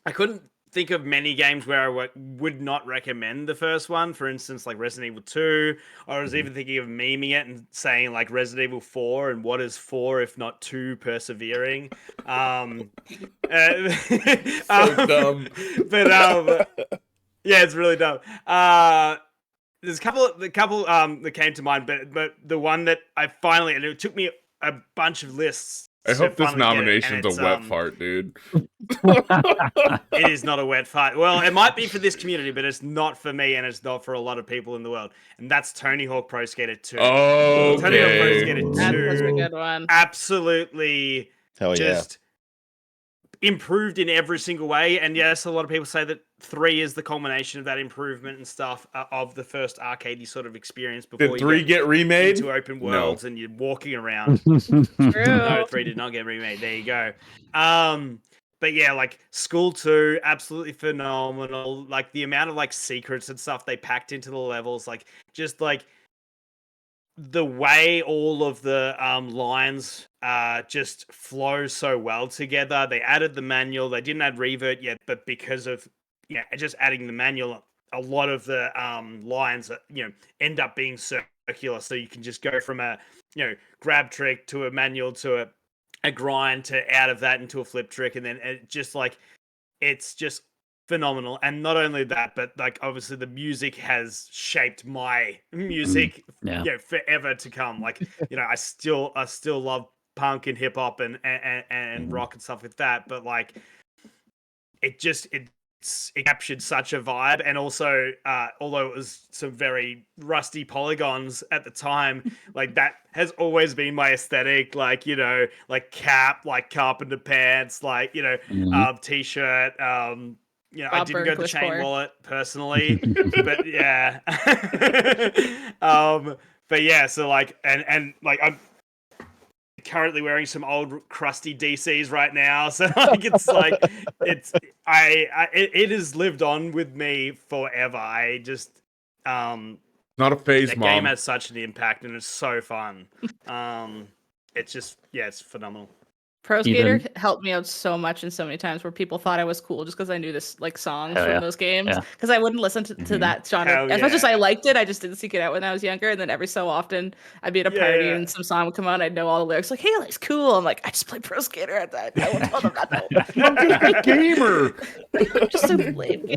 couldn't think of many games where I would not recommend the first one. For instance, like Resident Evil 2. I was even thinking of memeing it and saying like Resident Evil 4 and what is 4 if not 2 persevering. So
dumb.
But yeah, it's really dumb. There's a couple that came to mind, but the one that I finally, and it took me a bunch of lists.
I hope this nomination's a wet fart, dude.
It is not a wet fart. Well, it might be for this community, but it's not for me, and it's not for a lot of people in the world. And that's Tony Hawk Pro Skater 2.
Oh,
Tony Hawk Pro Skater 2.
That's a good one.
Absolutely just improved in every single way. And yes, a lot of people say that 3 is the culmination of that improvement and stuff of the first arcadey sort of experience before
did 3 get remade
into open worlds and you're walking around.
True.
No, 3 did not get remade. There you go. But yeah, like School 2, absolutely phenomenal. Like the amount of like secrets and stuff they packed into the levels, like just like the way all of the lines just flow so well together. They added the manual. They didn't add revert yet, but because of just adding the manual, a lot of the lines end up being circular. So you can just go from a grab trick to a manual to a grind to out of that into a flip trick, and then it's just phenomenal. And not only that, but like obviously the music has shaped my music forever to come. Like I still love punk and hip hop and rock and stuff like that, but like it captured such a vibe, and also although it was some very rusty polygons at the time, like that has always been my aesthetic, like, you know, like cap, like carpenter pants, like, you know, t-shirt, you know, I didn't go the chain wallet personally, but yeah. But yeah, so like, and like I'm currently wearing some old crusty DCs right now, so like it has lived on with me forever. I just
Not a phase,
that
Mom.
game has such an impact, and it's so fun. It's just, yeah, it's phenomenal.
Pro Skater helped me out so much and so many times where people thought I was cool just because I knew this like songs from those games, because I wouldn't listen to that genre as much as I liked it. I just didn't seek it out when I was younger, and then every so often I'd be at a party and some song would come on, I'd know all the lyrics, like, hey, Haley's cool. I'm like, I just play Pro Skater at that. I won't tell them that though.
I'm just a gamer.
I'm just a lame.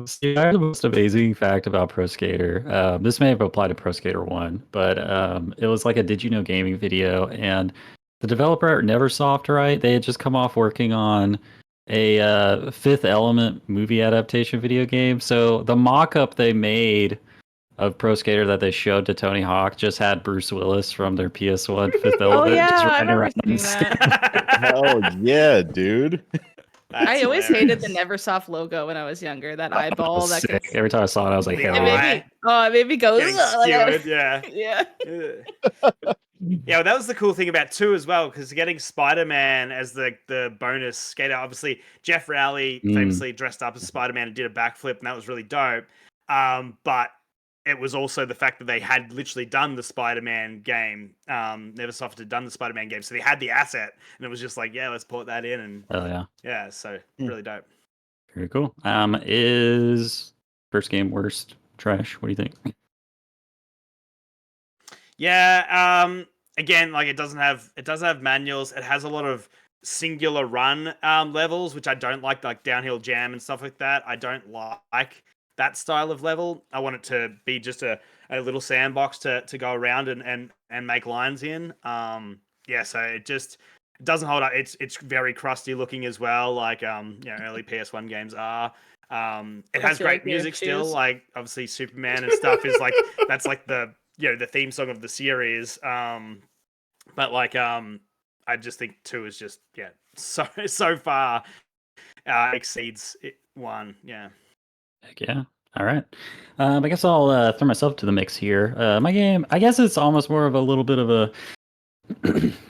See, I have the most amazing fact about Pro Skater. This may have applied to Pro Skater 1, but it was like a Did You Know Gaming video, and the developer at Neversoft, right? They had just come off working on a Fifth Element movie adaptation video game. So the mock-up they made of Pro Skater that they showed to Tony Hawk just had Bruce Willis from their PS1 Fifth Element.
Oh yeah,
just
I
running
remember
around
seeing that.
Oh yeah, dude.
That's
I always hated the
hilarious.
Neversoft logo when I was younger. That eyeball. That
Sick. Every time I saw it, I was like,
The
hell
it
yeah.
made me go.
Getting skewered, yeah.
Yeah.
Yeah, well, that was the cool thing about 2 as well, because getting Spider-Man as the bonus skater, obviously Jeff Rowley famously dressed up as Spider-Man and did a backflip, and that was really dope. But it was also the fact that they had literally done the Spider-Man game. Neversoft had done the Spider-Man game, so they had the asset, and it was just like, yeah, let's put that in, and yeah, so really dope.
Very cool. Is first game worst trash? What do you think?
Yeah, again, like it does have manuals. It has a lot of singular run levels, which I don't like downhill jam and stuff like that. I don't like that style of level. I want it to be just a little sandbox to go around and make lines in. Yeah, so it doesn't hold up. It's very crusty looking as well, like you know, early PS1 games are. It has great music still, like obviously Superman and stuff is like that's like the, you know, the theme song of the series. But like I just think 2 is just so far exceeds 1. Yeah.
Heck yeah. All right. I guess I'll throw myself to the mix here. My game, I guess it's almost more of a little bit of a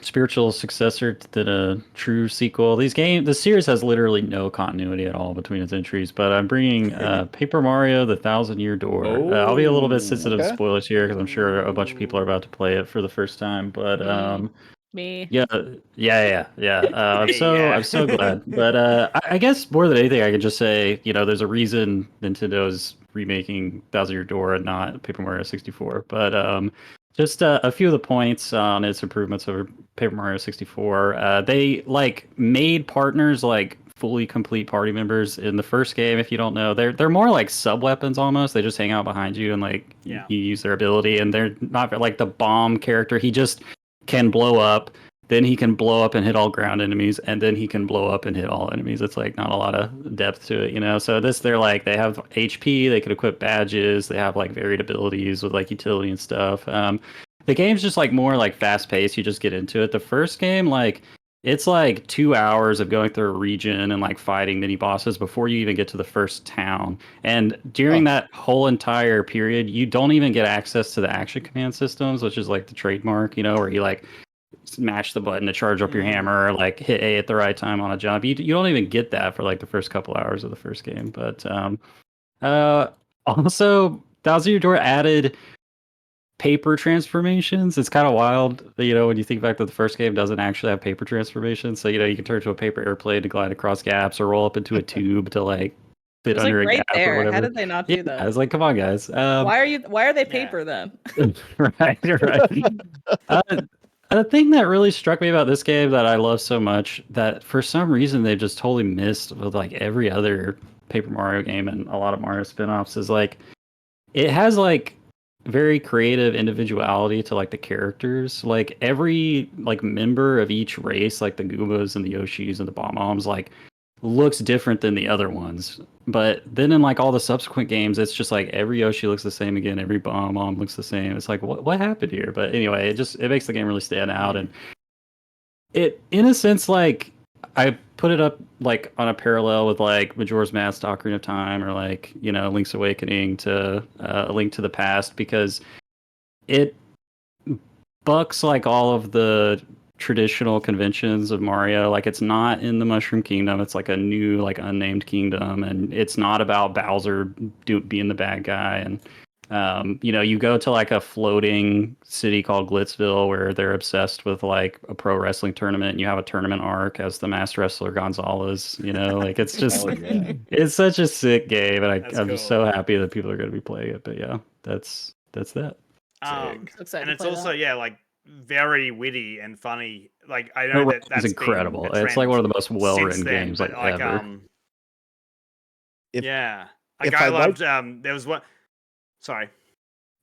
spiritual successor than a true sequel. The series has literally no continuity at all between its entries, but I'm bringing Paper Mario: The Thousand Year Door. I'll be a little bit sensitive to spoilers here because I'm sure a bunch of people are about to play it for the first time. But
me.
yeah. I'm so glad. But I guess more than anything, I could just say, you know, there's a reason Nintendo's remaking Thousand Year Door and not Paper Mario 64. But just a few of the points on its improvements over Paper Mario 64. They like made partners like fully complete party members in the first game. If you don't know, they're more like sub weapons almost. They just hang out behind you and like you use their ability. And they're not like the bomb character. He just can blow up. Then he can blow up and hit all ground enemies, and then he can blow up and hit all enemies. It's like not a lot of depth to it, you know? So they have HP, they could equip badges, they have like varied abilities with like utility and stuff. The game's just like more like fast paced, you just get into it. The first game, like it's like 2 hours of going through a region and like fighting mini bosses before you even get to the first town. And during that whole entire period, you don't even get access to the action command systems, which is like the trademark, you know, where you like smash the button to charge up your hammer, or like hit A at the right time on a jump. You don't even get that for like the first couple hours of the first game. But also, Thousand Year Door added paper transformations. It's kind of wild, you know, when you think back to the first game, doesn't actually have paper transformations. So, you know, you can turn to a paper airplane to glide across gaps or roll up into a tube to like fit under a gap or whatever.
How did they not do that?
I was like, come on, guys.
Why are they paper then?
right. The thing that really struck me about this game that I love so much, that for some reason they've just totally missed with like every other Paper Mario game and a lot of Mario spin-offs, is like it has like very creative individuality to like the characters. Like every like member of each race, like the Goombas and the Yoshis and the Bob-ombs, like looks different than the other ones. But then in like all the subsequent games, it's just like every Yoshi looks the same again, every Bomb looks the same. It's like what happened here? But anyway, it makes the game really stand out, and it in a sense like I put it up like on a parallel with like Majora's Mask, Ocarina of Time, or like Link's Awakening to A Link to the Past, because it bucks like all of the traditional conventions of Mario. Like it's not in the Mushroom Kingdom. It's like a new like unnamed kingdom, and it's not about Bowser being the bad guy. And you go to like a floating city called Glitzville where they're obsessed with like a pro wrestling tournament, and you have a tournament arc as the master wrestler Gonzalez. Like it's just it's such a sick game, and I'm
cool.
just so happy that people are going to be playing it. But yeah, that's that.
And
excited
it's
to play
also
that.
like very witty and funny. Like I know that's
incredible.
been a
It's like
trend
one of the most well-written
since then,
games
but
like ever.
If-
yeah,
if
like I
I
loved. There was one. Sorry.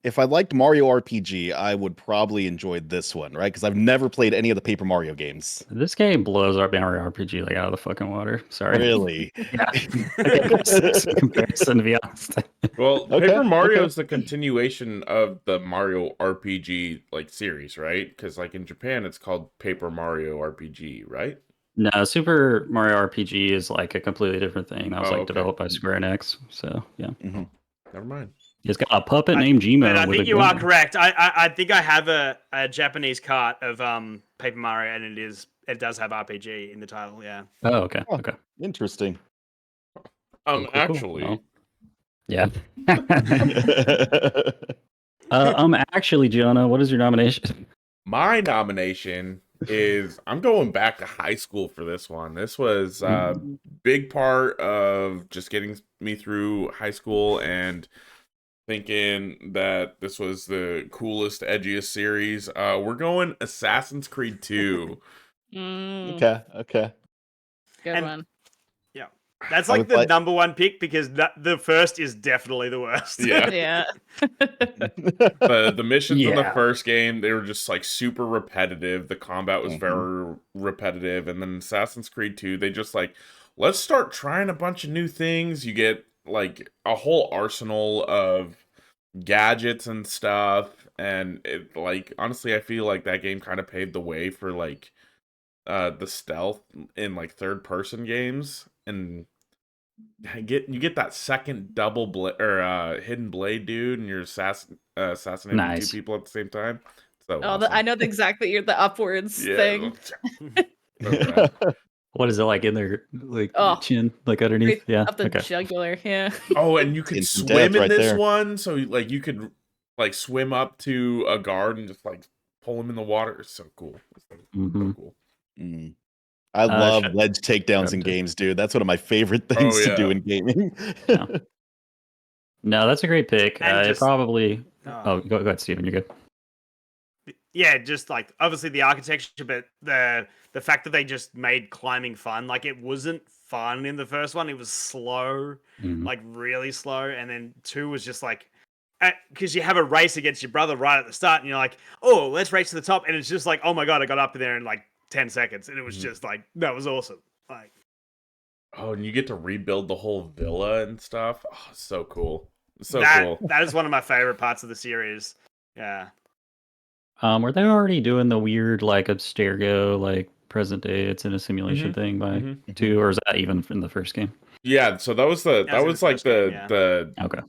If I liked Mario RPG, I would probably enjoy this one, right? Because I've never played any of the Paper Mario games.
This game blows our Mario RPG like out of the fucking water. Sorry.
Really?
Yeah. Comparison, to be honest.
Well,
Okay,
Paper Mario
okay.
is the continuation of the Mario RPG like series, right? Because like in Japan, it's called Paper Mario RPG, right?
No, Super Mario RPG is like a completely different thing. That was like
okay.
developed by Square Enix. So yeah.
Mm-hmm.
Never mind.
It's got a puppet named Gmo.
But I
with
think
a
you
gun.
are correct. I think I have a Japanese cart of Paper Mario, and it does have RPG in the title. Yeah.
Oh, okay.
Oh.
Okay.
Interesting.
Cool.
Actually,
Well, yeah. Actually, Jonah, what is your nomination?
my nomination is I'm going back to high school for this one. This was a big part of just getting me through high school and thinking that this was the coolest, edgiest series. We're going Assassin's Creed 2.
Okay.
Good one.
Yeah. That's
I
like
would
the
like-
number one pick because the first is definitely the worst.
Yeah.
Yeah.
The missions in the
Yeah.
first game, they were just like super repetitive. The combat was
Mhm.
very repetitive. And then Assassin's Creed 2, they just like, let's start trying a bunch of new things. You get like a whole arsenal of gadgets and stuff. And it like honestly, I feel like that game kind of paved the way for like the stealth in like third person games. And you get that second double blade or hidden blade dude, and you're assassinating
Nice.
two people at the same time. So
Oh,
awesome.
I know exactly the upwards thing.
So rad.
What is it like in their like
Oh.
chin, like underneath?
Right
Yeah.
up the
Okay.
jugular. Yeah.
Oh, and you could
Instant
swim
death
in
right
this
there.
one, so like you could like swim up to a guard and just like pull him in the water. It's so cool. So
Mhm.
cool.
Mm. I love
shut-
ledge takedowns in
shut-
games, dude. That's one of my favorite things to do
yeah.
in gaming.
Yeah. No, that's a great pick.
And
It
just-
probably.
Oh.
Oh, go ahead, Steven. You're good.
Yeah, just like obviously the architecture, but the fact that they just made climbing fun. Like it wasn't fun in the first one; it was slow,
Mhm.
like really slow. And then 2 was just like because you have a race against your brother right at the start, and you're like, oh, let's race to the top, and it's just like, oh my god, I got up there in like 10 seconds, and it was
Mhm.
just like that was awesome. Like
Oh, and you get to rebuild the whole villa and stuff. Oh, so cool. So
that
cool.
that is one of my favorite parts of the series. Yeah.
Were they already doing the weird like Abstergo, like present day? It's in a simulation
Mhm.
thing by
Mhm.
2, or is that even in the first game?
Yeah, so that was
was in
like
the first game, yeah.
the
Okay.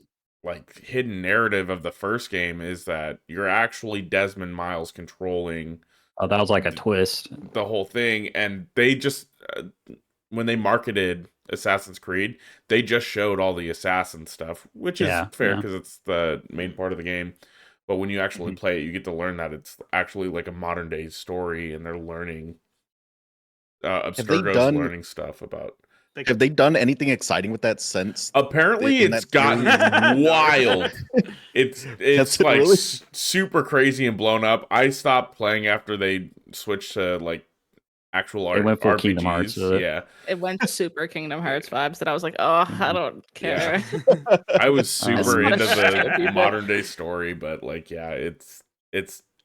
like hidden narrative of the first game is that you're actually Desmond Miles controlling
Oh, that was like a twist.
the whole thing, and they just when they marketed Assassin's Creed, they just showed all the assassin stuff, which is
Yeah,
fair
yeah.
because it's the main part of the game. But when you actually play it, you get to learn that it's actually like a modern day story, and they're learning Abstergo's
done-
learning stuff about.
Have they done anything exciting with that since?
Apparently,
in
it's
that
gotten wild. It's
Has it
like
really?
super crazy and blown up. I stopped playing after they switched to like actual
It went full
RPGs.
Kingdom Hearts with it.
Yeah,
It went super Kingdom Hearts vibes that I was like, oh, I don't care.
I was
just
super
wanna
into
show
the
people.
modern day story, but like, yeah, it's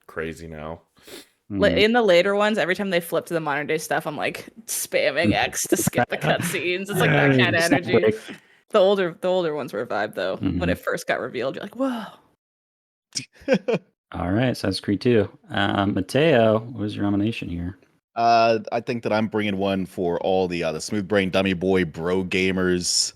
crazy now.
Like,
Mm.
in the later ones, every time they flip to the modern day stuff, I'm like spamming X to skip the cutscenes. It's like that kind of
Stop
energy.
break.
The older ones were a vibe though. When
Mhm.
it first got revealed, you're like, whoa.
All right, Assassin's Creed 2. Mateo, what was your nomination here?
I think that I'm bringing one for all the smooth brain dummy boy bro gamers.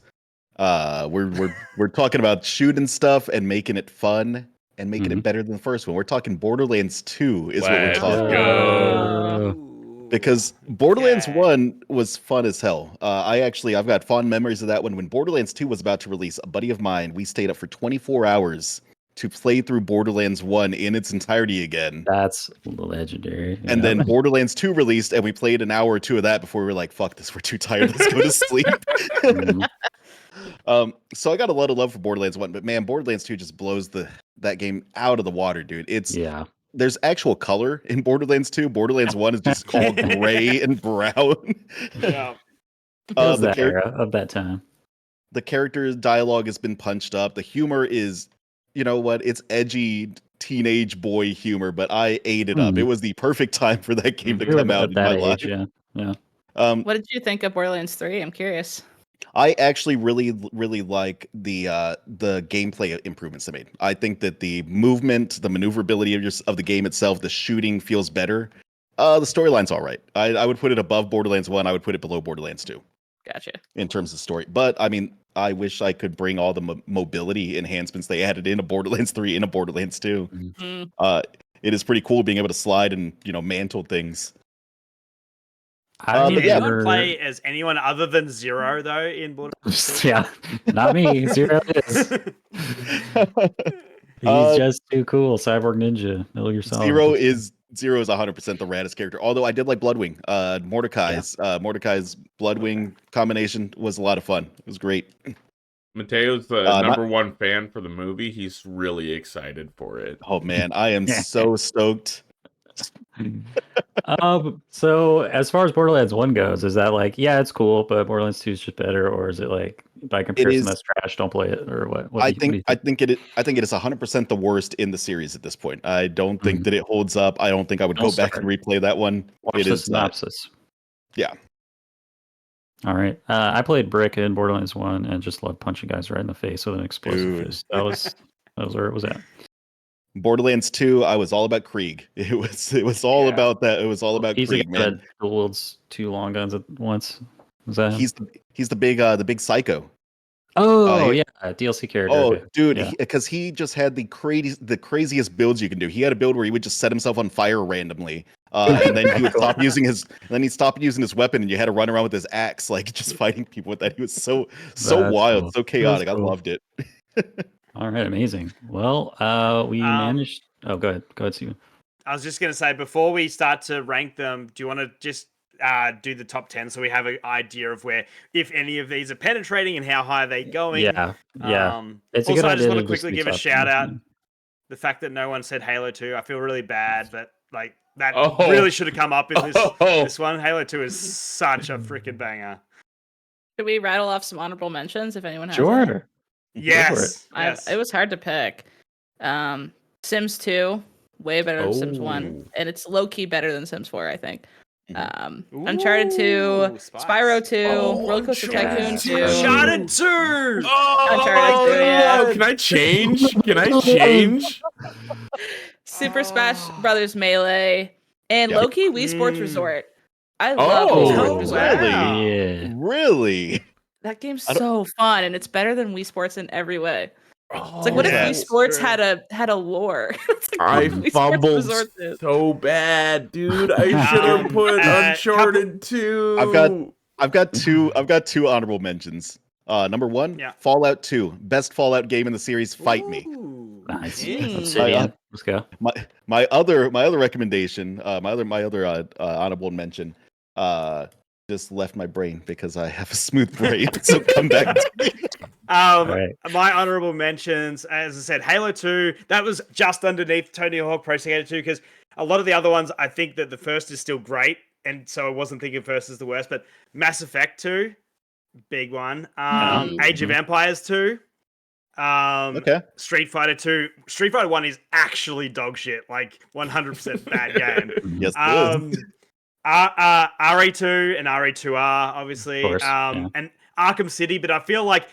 We're talking about shooting stuff and making it fun and making it better than the first one. We're talking Borderlands 2 is what we're
Let's
talking
go.
about. Because Borderlands 1 was fun as hell. I've got fond memories of that one. When Borderlands 2 was about to release, a buddy of mine, we stayed up for 24 hours to play through Borderlands 1 in its entirety again.
That's legendary.
And then Borderlands 2 released, and we played an hour or two of that before we were like, fuck this, we're too tired, let's go to sleep.
Mhm.
So I got a lot of love for Borderlands 1, but man, Borderlands 2 just blows that game out of the water, dude.
Yeah.
There's actual color in Borderlands 2. Borderlands 1 is just all gray and brown.
Yeah.
It was
The
that era of that time.
the character dialogue has been punched up. The humor is, you know what? It's edgy teenage boy humor, but I ate it up. It was the perfect time for that game to
We were
come out
at
in
that
my
age,
life.
yeah.
What did you think of Borderlands 3? I'm curious.
I actually really, really like the gameplay improvements they made. I think that the movement, the maneuverability of the game itself, the shooting feels better. The storyline's all right. I would put it above Borderlands 1. I would put it below Borderlands 2
Gotcha.
in terms of story. But I mean, I wish I could bring all the mobility enhancements they added into Borderlands 3 into Borderlands 2.
Mm.
It is pretty cool being able to slide and mantle things.
I
but
Did
yeah.
anyone play as anyone other than Zero though in Borderlands?
Yeah, not me. Zero is. He's just too cool. Cyborg Ninja. Know yourself.
Zero is 100% the raddest character. Although I did like Bloodwing. Mordecai's Bloodwing combination was a lot of fun. It was great.
Mateo's the number one fan for the movie. He's really excited for it.
Oh man, I am so stoked.
So as far as Borderlands 1 goes, is that like, yeah, it's cool, but Borderlands 2 is just better, or is it like by comparison that's trash, don't play it, or what?
I think it is 100% the worst in the series at this point. I don't think that it holds up. I don't think I would go back and replay that one.
Watch the synopsis.
Yeah.
All right. I played Brick in Borderlands 1 and just loved punching guys right in the face with an explosive fist. That was where it was at.
Borderlands 2, I was all about Krieg. It was all about that. It was all about
He's
Krieg,
the guy
man.
that wields two long guns at once. Was that him?
He's the big psycho.
Oh yeah, DLC character.
Oh,
okay.
dude, because he just had the craziest builds you can do. He had a build where he would just set himself on fire randomly, and then he would stop using his. Then he stopped using his weapon, and you had to run around with his axe, like just fighting people with that. He was so wild,
cool.
so chaotic.
Cool.
I loved it.
All right, amazing. Well, we managed. Oh, go ahead, Steven.
I was just going to say, before we start to rank them, do you want to just do the top 10 so we have an idea of where, if any of these are penetrating and how high are they going?
Yeah.
It's also, I just want to quickly give a shout out. The fact that no one said Halo 2, I feel really bad, but like that really should have come up in this one. Halo 2 is such a freaking banger.
Should we rattle off some honorable mentions if anyone has
Sure.
any?
Yes.
It was hard to pick. Sims 2, way better than Sims 1. And it's low-key better than Sims 4, I think. Uncharted 2, Spyro 2, Roller Coaster Tycoon 2.
Uncharted 2!
Uncharted 2, yeah.
Can I change?
Super Smash Brothers Melee. And low-key Wii Sports Resort. I love Wii Sports Resort.
Really? Really?
That game's so fun, and it's better than Wii Sports in every way. It's like, what if Wii
Yes.
Sports had a lore? It's like,
I
Wii Sports
fumbled
Resort is.
so bad, dude. I should have put Uncharted 2.
I've got two honorable mentions. Number one, Fallout 2, best Fallout game in the series. Fight me.
Nice.
Obsidian.
Let's go.
My other recommendation, my other honorable mention, just left my brain because I have a smooth brain. So come back to me.
My honorable mentions, as I said, Halo 2, that was just underneath Tony Hawk Pro Skater 2, because a lot of the other ones, I think that the first is still great, and so I wasn't thinking first is the worst, but Mass Effect 2, big one.
Mm.
Age of Empires 2.
Okay.
Street Fighter 2. Street Fighter 1 is actually dog shit, like 100% bad game.
Yes, it is.
RE2 and RE2R, obviously.
Of course, yeah.
And Arkham City, but I feel like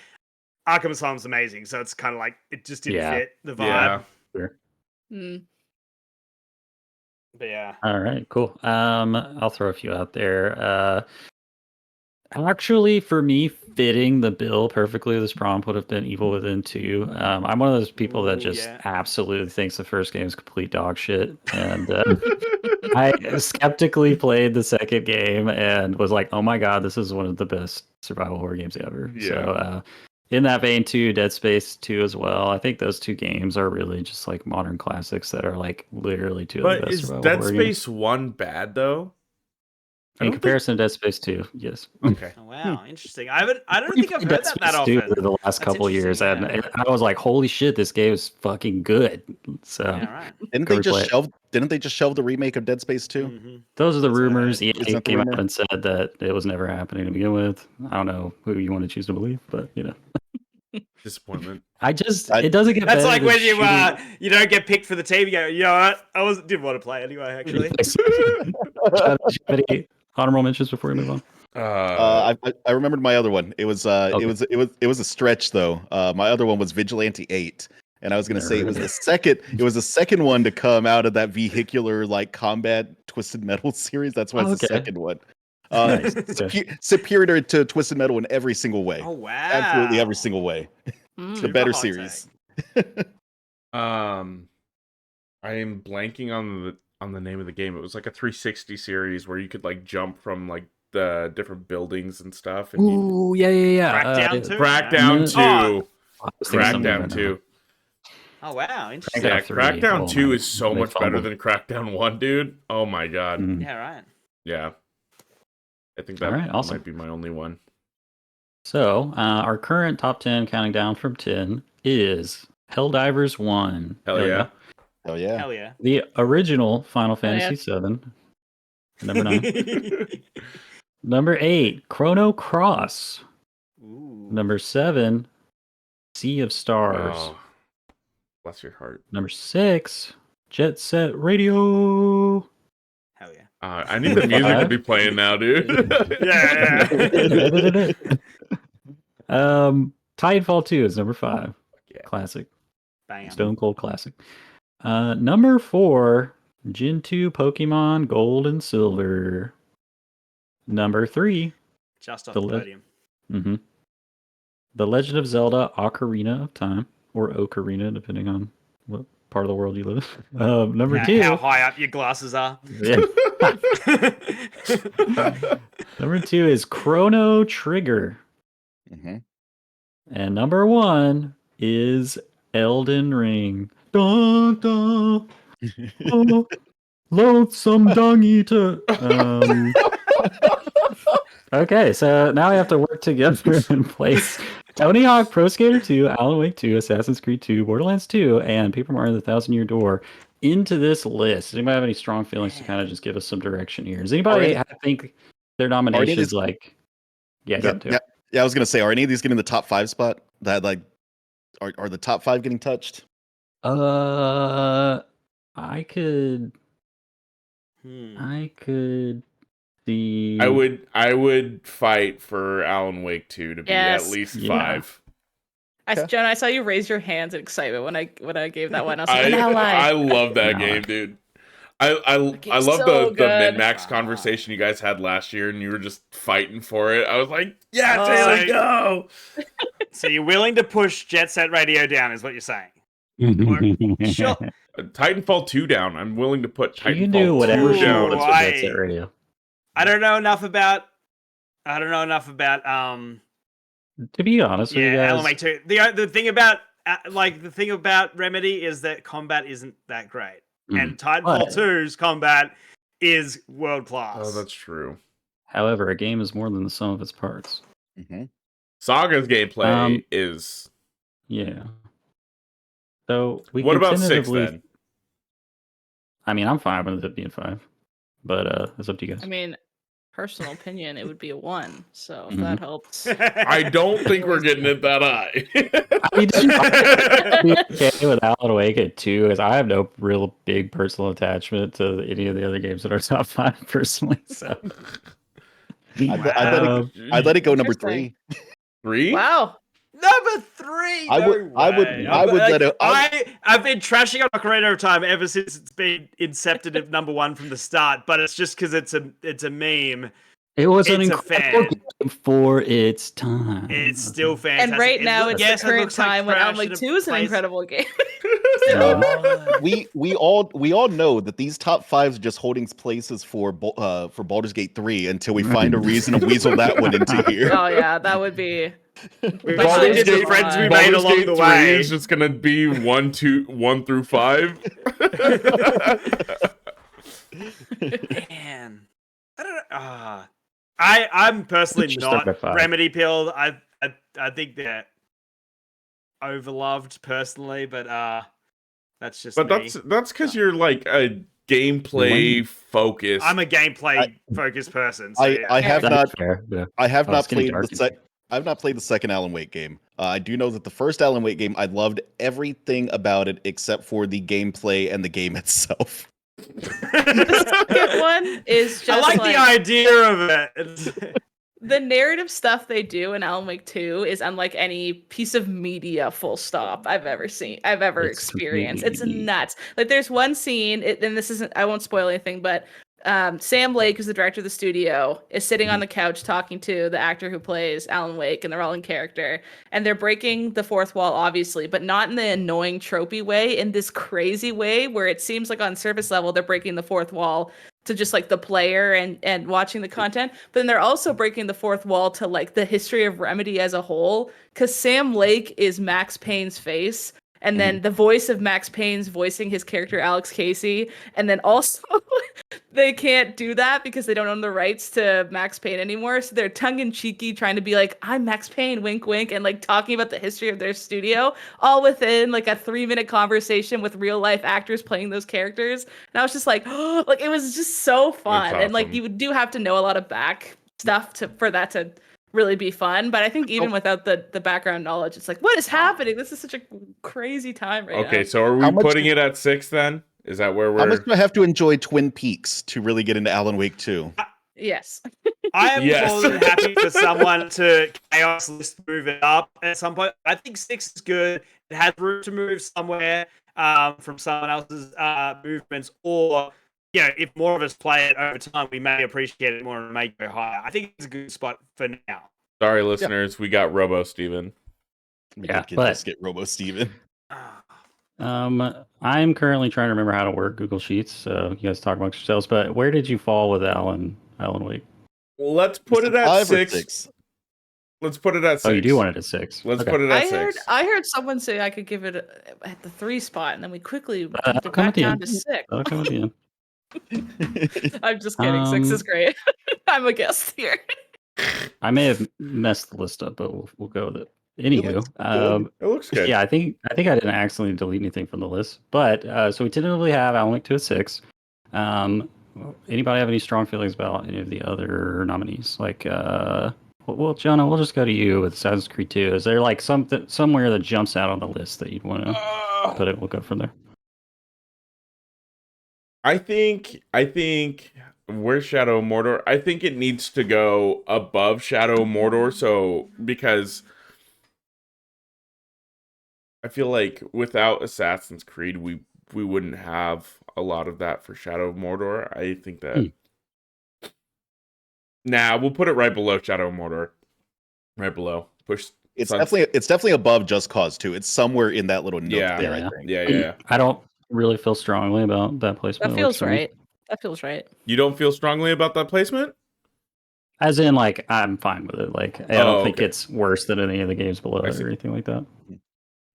Arkham Asylum's amazing, so it's kind of like it just didn't fit the vibe.
Yeah.
Sure.
Mm.
But yeah.
All right, cool. I'll throw a few out there. Actually, for me, fitting the bill perfectly, this prompt would have been Evil Within 2. I'm one of those people that
Ooh,
just
yeah.
absolutely thinks the first game is complete dog shit. And I skeptically played the second game and was like, oh my god, this is one of the best survival horror games ever.
Yeah.
So in that vein too, Dead Space 2 as well. I think those two games are really just like modern classics that are like literally two of the
But
best
is
survival
Dead
horror games.
Space 1 bad though? I
In
don't
comparison to Dead Space 2, yes.
Okay.
Oh, wow, interesting. I don't
We
think I've
played
heard
Dead
that
Space 2
often.
over the last
That's
couple years,
interesting,
and
yeah.
I was like, "Holy shit, this game is fucking good!" So
Yeah, right.
Didn't
Go
they just
replay it.
shelve? Didn't they just shelve the remake of Dead Space 2?
Mhm.
those are the
That's what I
rumors.
heard.
EA
Isn't that the
came
rumor?
out and said that it was never happening to begin with. I don't know who you want to choose to believe, but
Disappointment.
it doesn't get
That's
better
like
than
when you
shooting-
you don't get picked for the team. You go, you know what? Didn't want to play anyway. Actually,
Do you have any honorable mentions before we move on?
I remembered my other one. It was
Okay.
it was a stretch though. My other one was Vigilante 8. And I was gonna say it was
Nerd.
the second one to come out of that vehicular like combat Twisted Metal series. That's why it's the
Okay.
second one.
Nice. Okay.
Superior to Twisted Metal in every single way.
oh wow,
Absolutely every single way.
Mm.
The
Super
better
hot
series.
I am blanking on the name of the game. It was like a 360 series where you could like jump from like the different buildings and stuff. And
Ooh, yeah.
Crackdown 2?
Crackdown
No.
2.
I was thinking something
Crackdown
right
2.
Oh wow, interesting.
Yeah,
Crackdown 3.
Crackdown
Oh,
2
man.
is so
They
much better
fumbled.
than Crackdown 1, dude. Oh my god.
Mhm.
Yeah, right.
Yeah. I think that
Alright, awesome.
might be my only one.
So, our current top 10 counting down from 10 is Helldivers 1.
Hell yeah.
Oh yeah.
Hell yeah.
The original Final
yeah.
Fantasy 7. Number 9. Number 8, Chrono Cross.
Ooh.
Number 7, Sea of Stars.
Oh, bless your heart.
Number 6, Jet Set Radio.
Hell yeah.
I need the music to be playing now, dude.
Yeah.
Titanfall 2 is number 5.
Yeah.
Classic.
Bang.
Stone Cold Classic. Number 4, Gen 2 Pokemon Gold and Silver. Number 3,
Just off
The
the
li-
podium.
The Legend of Zelda Ocarina of Time, or Ocarina, depending on what part of the world you live in. Number 2.
How high up your glasses are.
Yeah. Number 2 is Chrono Trigger.
Mhm.
And number 1 is Elden Ring. Dun, dun, oh, loathsome dung eater. Okay, so now we have to work together and place Tony Hawk Pro Skater 2, Alan Wake 2, Assassin's Creed 2, Borderlands 2, and Paper Mario: The Thousand Year Door into this list. Does anybody have any strong feelings to kind of just give us some direction here? Does anybody think their nominations
these-
like? Yeah,
Yeah,
go to.
yeah, I was gonna say, are any of these getting the top 5 spot? That like are the top 5 getting touched?
I could see.
I would fight for Alan Wake 2 to be
Yes.
at least
Yeah.
5.
Jonah, I saw you raise your hands in excitement when I gave that one. I was like,
I
no lie.
love that
No.
game, dude. I love
game's
the
so good.
min-max conversation you guys had last year, and you were just fighting for it. I was like, yeah,
Oh,
Taylor,
so-
go!
So you're willing to push Jet Set Radio down, is what you're saying? Sure.
Titanfall 2 down. I'm willing to put
She can
Titanfall
do
2
whatever she
down.
wants with
Why?
Jet Set Radio.
I don't know enough about.
To be honest with you
Yeah,
guys,
Alan Wake 2. The thing about the thing about Remedy is that combat isn't that great, and Titanfall
But-
2's combat is world class.
Oh, that's true.
however, a game is more than the sum of its parts.
Mhm.
Saga's gameplay
Um,
is...
Yeah. So we
What
can
about 6
tentatively-
then?
I mean, I'm fine with it being 5. but it's up to you guys.
I mean, personal opinion, it would be a 1. So if
Mhm.
that helps.
I don't think we're getting it that high.
I mean, I'd be okay with Alan Wake at 2, because I have no real big personal attachment to any of the other games that are top 5 personally. So
I'd let it go number
Interesting.
3.
3?
Wow.
Number 3.
I would-
No
I would-
way.
I would let it-
I've been trashing on Ocarina of Time ever since it's been incepted at number 1 from the start, but it's just because it's a meme.
it was an
It's a
incredible
fan.
game for its time.
It's still fantastic.
And right now, it's
yes,
the
it
current
looks like
time when
trash
Alan Wake
and it
2 is an
plays-
incredible game.
we all know that these top 5s are just holding places for Baldur's Gate 3 until we find a reason to weasel that one into here.
Oh yeah, that would be.
We
But
actually
Baldur's
did the
Gate-
friends we
Baldur's
made along
Gate
the
3
way.
is just gonna be 1 through 5.
Man, I don't know. I'm personally
Just
not
start at 5.
Remedy pilled. I think they're overloved personally, but that's just
But
me.
that's because you're like a gameplay focused.
I'm a gameplay focused person. So yeah.
I have
That's
not
fair. Yeah.
I have
Oh,
not
it's getting
played
dark
the I've not played the second Alan Wake game. I do know that the first Alan Wake game, I loved everything about it except for the gameplay and the game itself.
The second one is just
I like the idea of it.
the narrative stuff they do in Alan Wake 2 is unlike any piece of media, full stop, I've ever seen, I've ever
It's
experienced. It's
completely unique.
nuts. Like there's one scene, and this isn't, I won't spoil anything, but Sam Lake, who's the director of the studio, is sitting on the couch talking to the actor who plays Alan Wake, and they're all in character. And they're breaking the fourth wall, obviously, but not in the annoying, tropey way, in this crazy way where it seems like on surface level they're breaking the fourth wall to just like the player and watching the content. But then they're also breaking the fourth wall to like the history of Remedy as a whole, because Sam Lake is Max Payne's face. And then the voice of Max Payne's voicing his character Alex Casey. And then also they can't do that because they don't own the rights to Max Payne anymore. So they're tongue-in-cheeky trying to be like, I'm Max Payne, wink, wink, and like talking about the history of their studio, all within like a 3-minute conversation with real-life actors playing those characters. And I was just like, oh, like it was just so fun.
That's
And like
awesome.
you do have to know a lot of back stuff for that to really be fun. But I think even without the background knowledge, it's like, what is happening? This is such a crazy time right now.
Okay, so are we
How much
putting
do-
it at 6 then? Is that where
How much
we're?
do I have to enjoy Twin Peaks to really get into Alan Wake 2?
Yes.
I am
Yes.
more than happy for someone to chaos list move it up at some point. I think 6 is good. It has room to move somewhere from someone else's movements, or if more of us play it over time, we may appreciate it more and make it go higher. I think it's a good spot for now.
Sorry, listeners, we got Robo Steven.
We
Yeah,
could
but-
just get Robo Steven.
I'm currently trying to remember how to work Google Sheets. So you guys talk amongst yourselves. But where did you fall with Alan Wake?
Well, let's put it at
5 or
6. Let's put it at 6.
Oh, you do want it at 6.
Let's
Okay.
put it at 6.
I heard someone say I could give it at the 3 spot, and then we quickly bumped
I'll
it
come
back
at the
down
end.
to 6.
That'll come at the end.
I'm just kidding. 6 is great. I'm a guest here.
I may have messed the list up, but we'll go with it. Anywho,
It looks good.
yeah, I think I didn't accidentally delete anything from the list. But so we tentatively have Alan Wake 2 at 6. Anybody have any strong feelings about any of the other nominees? Like, well, Jonah, we'll just go to you with Assassin's Creed 2. Is there like something somewhere that jumps out on the list that you'd want to put it? We'll go from there.
I think where's Shadow of Mordor? I think it needs to go above Shadow of Mordor. So because I feel like without Assassin's Creed, we wouldn't have a lot of that for Shadow of Mordor. I think that. Nah, we'll put it right below Shadow of Mordor. Right below. Push.
It's definitely above Just Cause 2. It's somewhere in that little nook
Yeah.
there,
Yeah.
I think.
Yeah.
I don't really feel strongly about that placement.
That
It
feels
works for me.
right. That feels right.
You don't feel strongly about that placement?
As in, like, I'm fine with it. Like, I don't think
okay.
it's worse than any of the games below
I
it
see.
or anything like that.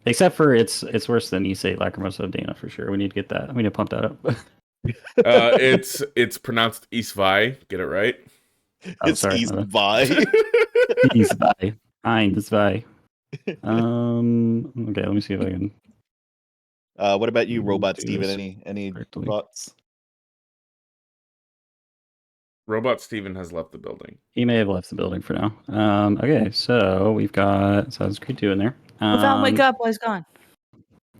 Except for it's worse than Issei Lacrimosa Dana for sure. We need to get that. We need to pump that up.
It's pronounced Isvai. Get it right.
Oh,
It's
sorry.
East by.
Isvai. Isvai. Okay, let me see if I can.
What about you, Robot
Do
Steven?
this
Any
correctly.
thoughts?
Robot Steven has left the building.
He may have left the building for now. Okay, so we've got Assassin's Creed 2 in there.
Without wake up, boy's gone.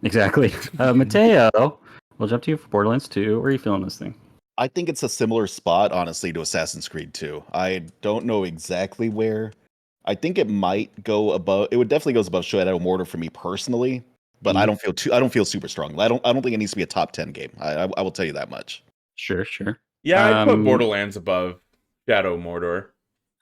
Exactly. Mateo, we'll jump to you for Borderlands 2. Where are you feeling this thing?
I think it's a similar spot, honestly, to Assassin's Creed 2. I don't know exactly where. I think it might go above. It would definitely go above Shadow Mortar for me personally, but I don't feel super strong. I don't think it needs to be a top 10 game. I will tell you that much.
Sure.
Yeah, I'd put Borderlands above Shadow Mordor.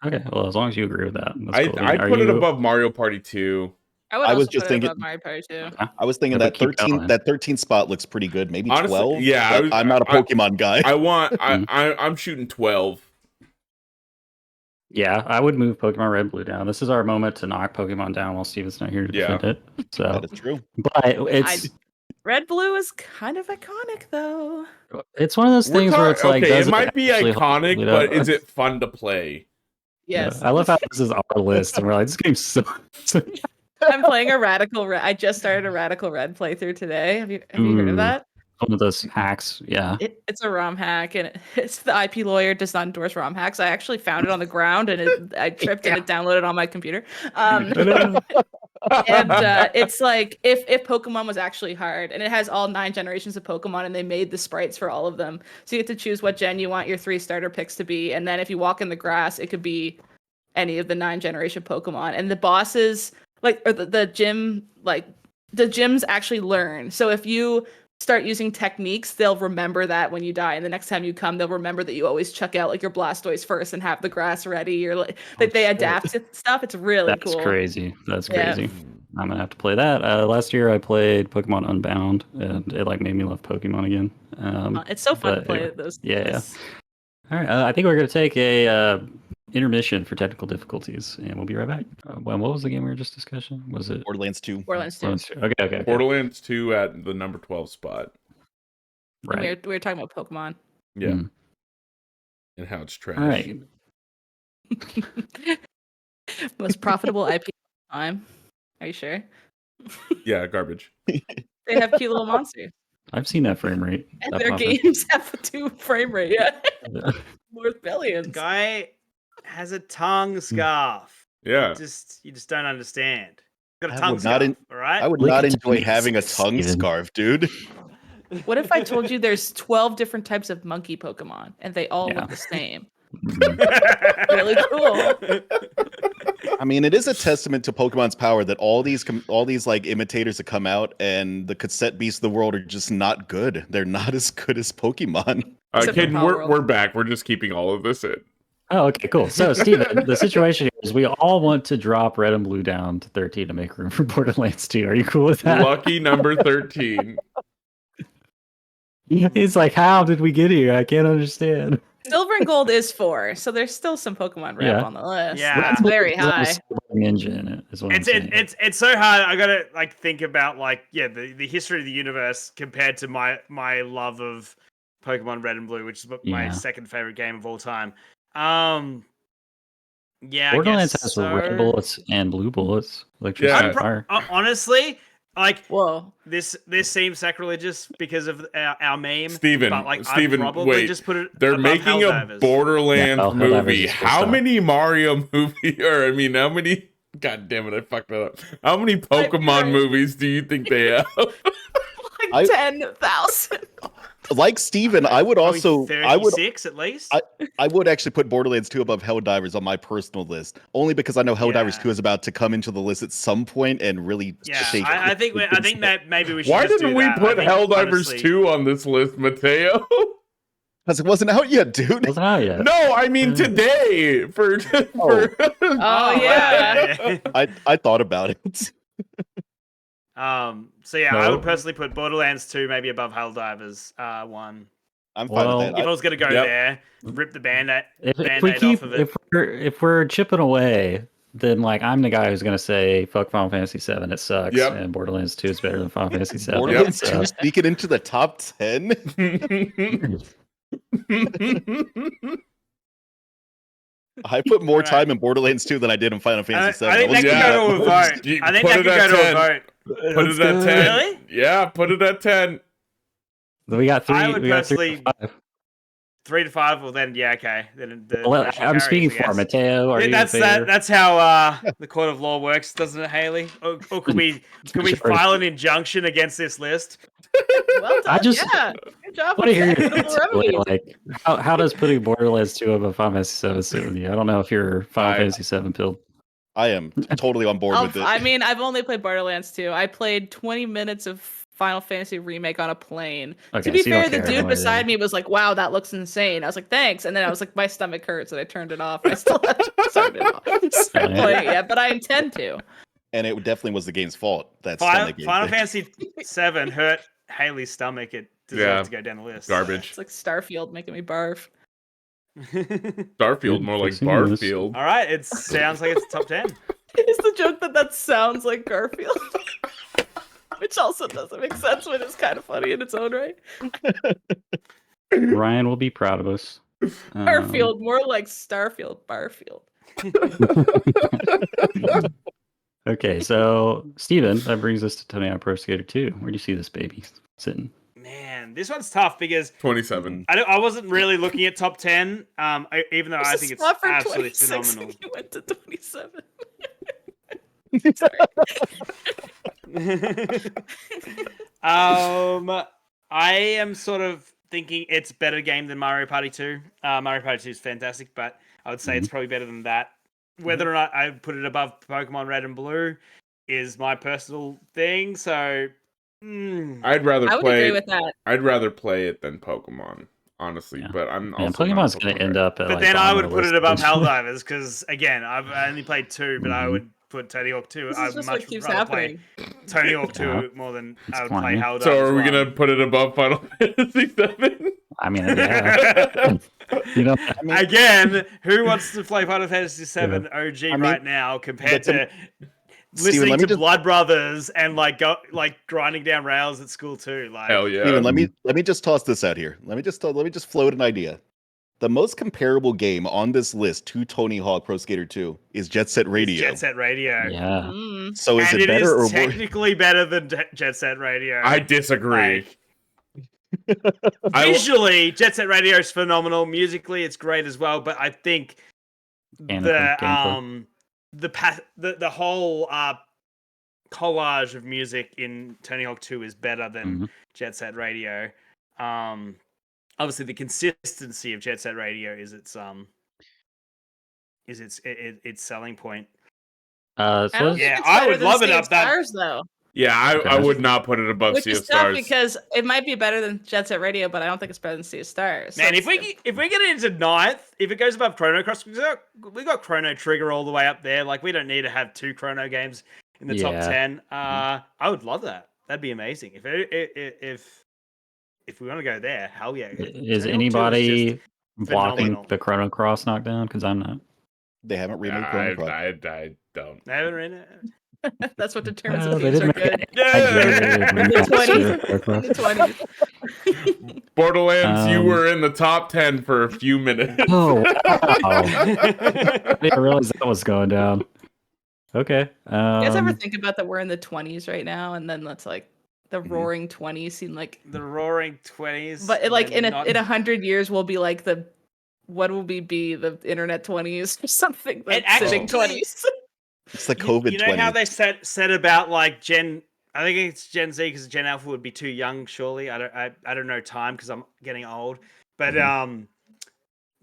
Okay, well, as long as you agree with that. That's cool.
I'd put it above Mario Party 2.
I was just thinking above Mario Party 2.
Okay.
I was thinking that 13 spot looks pretty good. Maybe
Honestly,
12.
Yeah,
I'm not a Pokemon guy.
I'm shooting 12.
Yeah, I would move Pokemon Red and Blue down. This is our moment to knock Pokemon down while Steven's not here to defend it. So
that is true.
But it's
Red Blue is kind of iconic though.
It's one of those things where it's like
it might be iconic, but is it fun to play?
Yes.
Yeah, I love how this is our list, and we're like, this game's so.
I'm playing a Radical Red. I just started a Radical Red playthrough today. Have you heard of that?
One of those hacks, yeah.
It's a ROM hack, and it's the IP lawyer does not endorse ROM hacks. I actually found it on the ground, and I tripped and it downloaded on my computer. And it's like if Pokemon was actually hard, and it has all 9 generations of Pokemon, and they made the sprites for all of them. So you get to choose what gen you want your 3 starter picks to be, and then if you walk in the grass, it could be any of the 9 generation Pokemon. And the bosses, the gym, the gyms actually learn. So if you start using techniques, they'll remember that when you die, and the next time you come, they'll remember that you always chuck out like your Blastoise first and have the grass ready, or they adapt to stuff. It's really cool.
That's crazy. I'm gonna have to play that. Last year I played Pokemon Unbound, and it made me love Pokemon again.
It's so fun to play those.
Yeah. All right, I think we're gonna take a intermission for technical difficulties, and we'll be right back. What was the game we were just discussing? Was it
Borderlands 2?
Borderlands 2.
Okay.
Borderlands 2 at the number 12 spot.
Right.
We were talking about Pokemon.
Yeah. And how it's trash.
All right.
Most profitable IP of all time. Are you sure?
Yeah, garbage.
They have cute little monsters.
I've seen that frame rate.
And their games have a 2 frame rate. Yeah. Worth billions.
Guy has a tongue scarf.
Yeah.
You just don't understand. Got a
I
tongue
would not
scarf, all right?
I would not enjoy having a tongue
Steven.
scarf, dude.
What if I told you there's 12 different types of monkey Pokemon and they all look the same? Really cool.
I mean, it is a testament to Pokemon's power that all these imitators that come out and the cassette beasts of the world are just not good. They're not as good as Pokemon.
Caden, we're back. We're just keeping all of this in.
Oh, okay, cool. So, Steven, the situation here is we all want to drop Red and Blue down to 13 to make room for Borderlands 2. Are you cool with that?
Lucky number 13.
He's like, how did we get here? I can't understand.
Silver and Gold is 4, so there's still some Pokemon rep on the list.
Yeah.
That's very high.
Engine is what I'm saying.
It's so hard. I gotta think about the history of the universe compared to my love of Pokemon Red and Blue, which is my second favorite game of all time. Yeah,
Borderlands has red bullets and blue bullets. Electricity and fire.
Honestly,
whoa,
this seems sacrilegious because of our meme.
Steven,
I'd probably just put it.
They're making a Borderlands movie. How many Mario movie? How many? God damn it! I fucked that up. How many Pokemon movies do you think they have?
10,000.
Like Steven, I would also
36 at least.
I would actually put Borderlands 2 above Helldivers on my personal list, only because I know Helldivers 2 is about to come into the list at some point and really shake.
I think that maybe we should.
Why didn't we put Helldivers 2 on this list, Mateo?
Because it wasn't out yet, dude.
It wasn't out yet.
No, I mean today.
Yeah.
I thought about it.
I would personally put Borderlands 2 maybe above Helldivers 1.
I'm fine with that.
If I was gonna go there, rip the band-aid
off
of it.
If we're chipping away, then I'm the guy who's gonna say fuck Final Fantasy 7, it sucks, and Borderlands 2 is better than Final Fantasy 7.
Borderlands 2 sneaking into the top 10. I put more time in Borderlands 2 than I did in Final Fantasy 7.
I think that could go to a vote. I think that could go to a vote.
Put it at 10.
Really?
Yeah, put it at 10.
We got 3.
I would
we got
personally
3 5.
3 to 5. Well, then yeah, okay. Then the
Well,
motion
I'm
carries,
speaking
I
for
guess.
Mateo. Are you in
That's
favor?
that's how the court of law works, doesn't it, Haley? Or could we file an injunction against this list?
Well done.
I just
Yeah. Good job
want to
with
hear
the
your
equitable
thoughts,
remedies.
like how does putting Borderlands 2 above Final Fantasy 7 sit with you? I don't know if you're Final Fantasy 7 pilled.
I am totally on board with it.
I mean, I've only played Borderlands 2. I played 20 minutes of Final Fantasy Remake on a plane.
Okay,
To be
so you don't
fair, the
care
dude
about it.
beside me was like, "Wow, that looks insane." I was like, "Thanks," and then I was like, "My stomach hurts," and I turned it off. I still haven't started playing it yet, but I intend to.
And it definitely was the game's fault. That
Final
stomach ache.
Fantasy 7 hurt Haley's stomach. It deserves to go down the list.
Garbage.
It's like Starfield making me barf.
Starfield, more like
Fixing this.
Barfield.
All right, it sounds like it's top 10.
Is the joke that sounds like Garfield? Which also doesn't make sense, but it's kind of funny in its own right.
Ryan will be proud of us.
Garfield, more like Starfield, Barfield.
Okay, so Steven, that brings us to Tony Hawk Pro Skater 2. Where do you see this baby sitting?
Man, this one's tough because
27.
I wasn't really looking at top 10, even though I think it's
Not for
absolutely
26
phenomenal.
You went to 27.
I am sort of thinking it's better game than Mario Party 2. Mario Party 2 is fantastic, but I would say it's probably better than that. Whether or not I put it above Pokemon Red and Blue is my personal thing. So
I'd rather
I would
play.
agree with that.
I'd rather play it than Pokemon, honestly.
Yeah.
But I'm
Man,
also
Pokemon's
not
going to
Pokemon
end
Red.
up at
but
like,
then I
bottom
would
of the
put it
list
above
eventually.
Helldivers because, again, I've only played 2, but I would put Tony Hawk 2.
This
I
is
would
just what
much
keeps
rather
happening.
play Tony Hawk 2
Yeah.
more than
It's
I would
fine.
play Helldivers.
So are we
1.
gonna put it above Final Fantasy 7?
I mean, yeah. You know,
Again, who wants to play Final Fantasy 7 OG right now compared to
Steven,
listening to Blood Brothers and like grinding down rails at school too? Like,
Hell yeah.
Steven, let me just toss this out here. Let me just float an idea. The most comparable game on this list to Tony Hawk Pro Skater 2 is Jet Set Radio.
Jet Set Radio.
yeah.
So is
and
it better or worse?
technically better than Jet Set Radio.
I disagree.
Visually, Jet Set Radio is phenomenal. Musically, it's great as well. But I think
Gameplay.
the whole collage of music in Tony Hawk 2 is better than Jet Set Radio. Obviously, the consistency of Jet Set Radio is its selling point.
So
I don't think
Yeah,
it's
I
better
would
than
love it
Sea of
up that-
Stars, though.
Yeah, I would not put it above
Which
Sea of
is tough
Stars.
because it might be better than Jet Set Radio, but I don't think it's better than Sea of Stars.
Man,
So
if we get into ninth, if it goes above Chrono Cross, we got Chrono Trigger all the way up there. Like, we don't need to have 2 Chrono games in the top 10. I would love that. That'd be amazing. If we want to go there, hell yeah.
is
Tony Hawk 2
anybody
just
blocking
phenomenal.
the Chrono Cross knockdown? Because I'm not.
They haven't remade Chrono Cross.
I don't.
I haven't read it.
that's what determines
Oh,
if
they
games are
didn't
good.
make
The 20s.
Borderlands, you
Um,
were in the top 10 for a few minutes.
Oh, wow. I didn't realize that was going down. Okay.
You guys ever think about that we're in the 20s right now, and then that's like the roaring 20s seem like,
The Roaring 20s.
but like in
not-
100 years we'll be like what will we be, the internet 20s or something?
And
That's sitting
actually-
20s.
It's the COVID
You know how
20s.
they said about like Gen? I think it's Gen Z because Gen Alpha would be too young. Surely, I don't know time because I'm getting old. But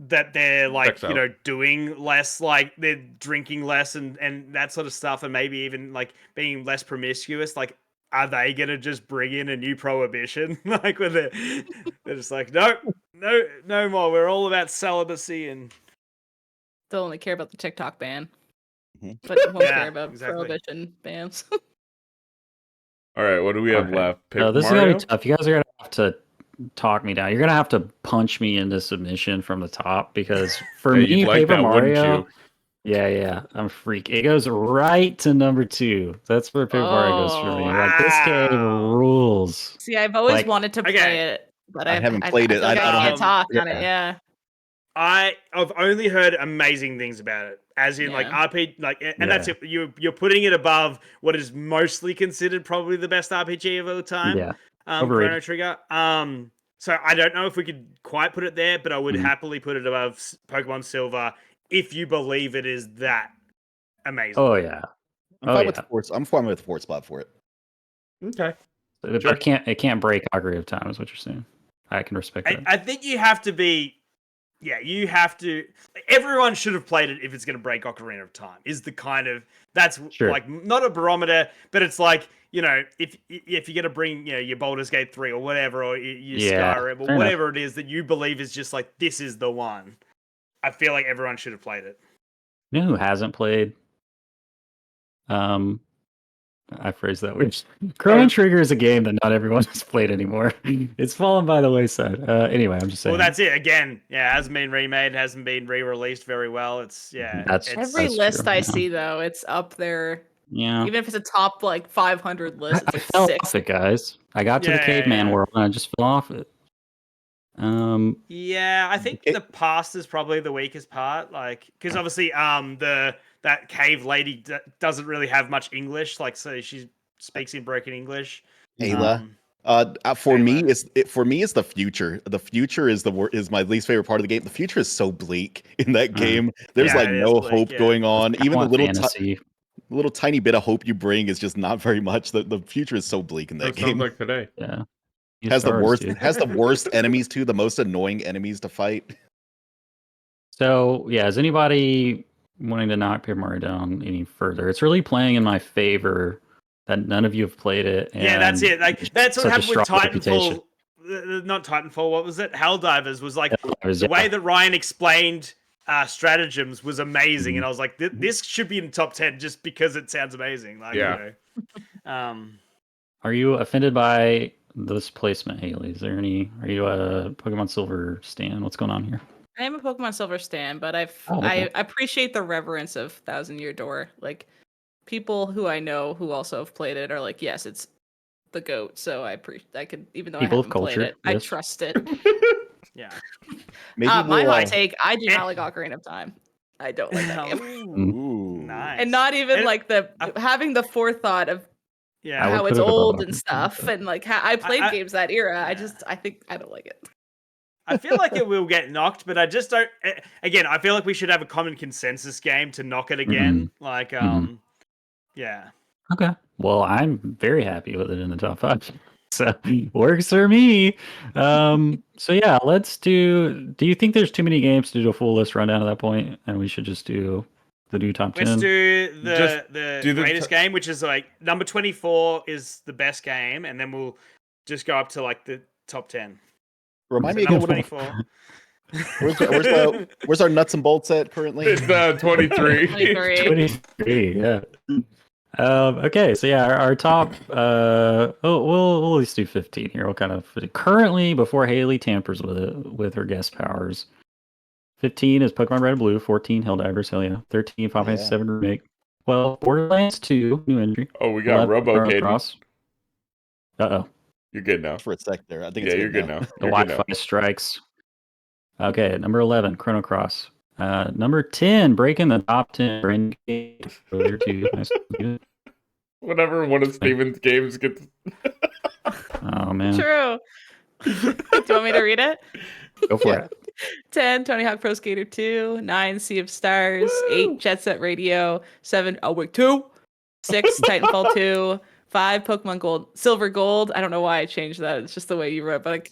that they're like
Checks out.
doing less, like they're drinking less and that sort of stuff, and maybe even like being less promiscuous. Like, are they gonna just bring in a new prohibition? Like, when they're just like, no more. We're all about celibacy and.
They'll only care about the TikTok ban,
Mhm.
but won't
Yeah,
care about
exactly.
prohibition bans.
All right, what do we have
Okay.
left? Pick
This
Mario?
is gonna be tough. You guys are gonna have to talk me down. You're gonna have to punch me into submission from the top because for
Yeah,
me,
you'd like
Paper
that, wouldn't
Mario.
you?
Yeah, I'm a freak. It goes right to number 2. That's where Paper Mario goes for me. Like, this game
Wow.
rules.
See, I've always
Like-
wanted to play
Okay.
it, but
I haven't played it.
feel like
I don't
I
have-
can't talk on
yeah.
it. Yeah.
I've only heard amazing things about it, as in like
Yeah.
RP, like, and that's it. You're putting it above what is mostly considered probably the best RPG of all time.
Yeah.
Chrono
Overrated.
Trigger. So I don't know if we could quite put it there, but I would happily put it above Pokemon Silver if you believe it is that amazing.
Oh yeah.
I'm fine with the fourth spot for it.
Okay.
But it can't break Ocarina of Time, is what you're saying. I can respect that.
I think you have to be. Yeah, you have to. Everyone should have played it if it's going to break Ocarina of Time. Is the kind of that's like not a barometer, but it's like if you're going to bring your Baldur's Gate 3 or whatever, or your Skyrim or whatever it is that you believe is just like this is the one. I feel like everyone should have played it.
You know who hasn't played? I phrased that weird. Chrono Trigger is a game that not everyone has played anymore. It's fallen by the wayside. Anyway, I'm just saying.
Well, that's it. Again, it hasn't been remade, hasn't been re-released very well.
Every list I see though, it's up there.
Yeah.
Even if it's a top like 500 list, it's
I
like
fell
six.
off it, guys. I got to the caveman world and I just fell off it.
Yeah, I think the past is probably the weakest part. Like, because obviously, that cave lady doesn't really have much English. Like, so she speaks in broken English.
Ayla. For me, it's the future. The future is is my least favorite part of the game. The future is so bleak in that game. There's no hope going on. Even the little tiny bit of hope you bring is just not very much. The future is so bleak in that game.
Sounds like today.
Yeah.
Has the worst enemies too, the most annoying enemies to fight.
So yeah, is anybody wanting to knock Paper Mario down any further? It's really playing in my favor that none of you have played it.
Yeah, that's it. Like that's what happened with Titanfall. Not Titanfall. What was it? Helldivers was like the way that Ryan explained stratagems was amazing, and I was like, this should be in the top 10 just because it sounds amazing. Like,
Are you offended by this placement, Haley? Are you a Pokemon Silver stan? What's going on here?
I am a Pokemon Silver stan, but I appreciate the reverence of Thousand Year Door. Like people who I know who also have played it are like, yes, it's the GOAT. So I could, even though
people
I haven't played it,
yes.
I trust it.
Yeah.
My hot take: I do not like Ocarina of Time. I don't like that game.
Ooh.
Nice.
And not even like having the forethought of how it's old and stuff, and like how I played games that era. I think I don't like it.
I feel like it will get knocked, but I just don't. Again, I feel like we should have a common consensus game to knock it again. Like, yeah.
Okay. Well, I'm very happy with it in the top 5. So works for me. So yeah, let's do you think there's too many games to do a full list rundown at that point, and we should just do the new top 10?
Let's do the greatest game, which is like number 24 is the best game, and then we'll just go up to like the top 10.
Remind me again,
24.
Where's our nuts and bolts at currently?
It's 23.
23, yeah. Okay, so yeah, our top. We'll at least do 15 here. We'll kind of currently before Haley tampers with it with her guest powers. 15 is Pokemon Red and Blue. 14 Helldivers. Hell yeah. 13 Final Fantasy 7 remake. 12 Borderlands 2 new entry.
Oh, we got Robo Cadence.
Uh-oh.
You're good now.
For a sec there. I think it's
you're good now.
The Wi-Fi strikes. Okay, number 11, Chrono Cross. Number 10, breaking the top 10. Earlier too. Nice.
Whenever one of Steven's games gets.
Oh man.
True. Do you want me to read it?
Go for it.
10, Tony Hawk Pro Skater 2. 9, Sea of Stars. 8, Jet Set Radio. 7, 2. 6, Titanfall 2. 5, Pokemon Silver Gold. I don't know why I changed that. It's just the way you wrote, but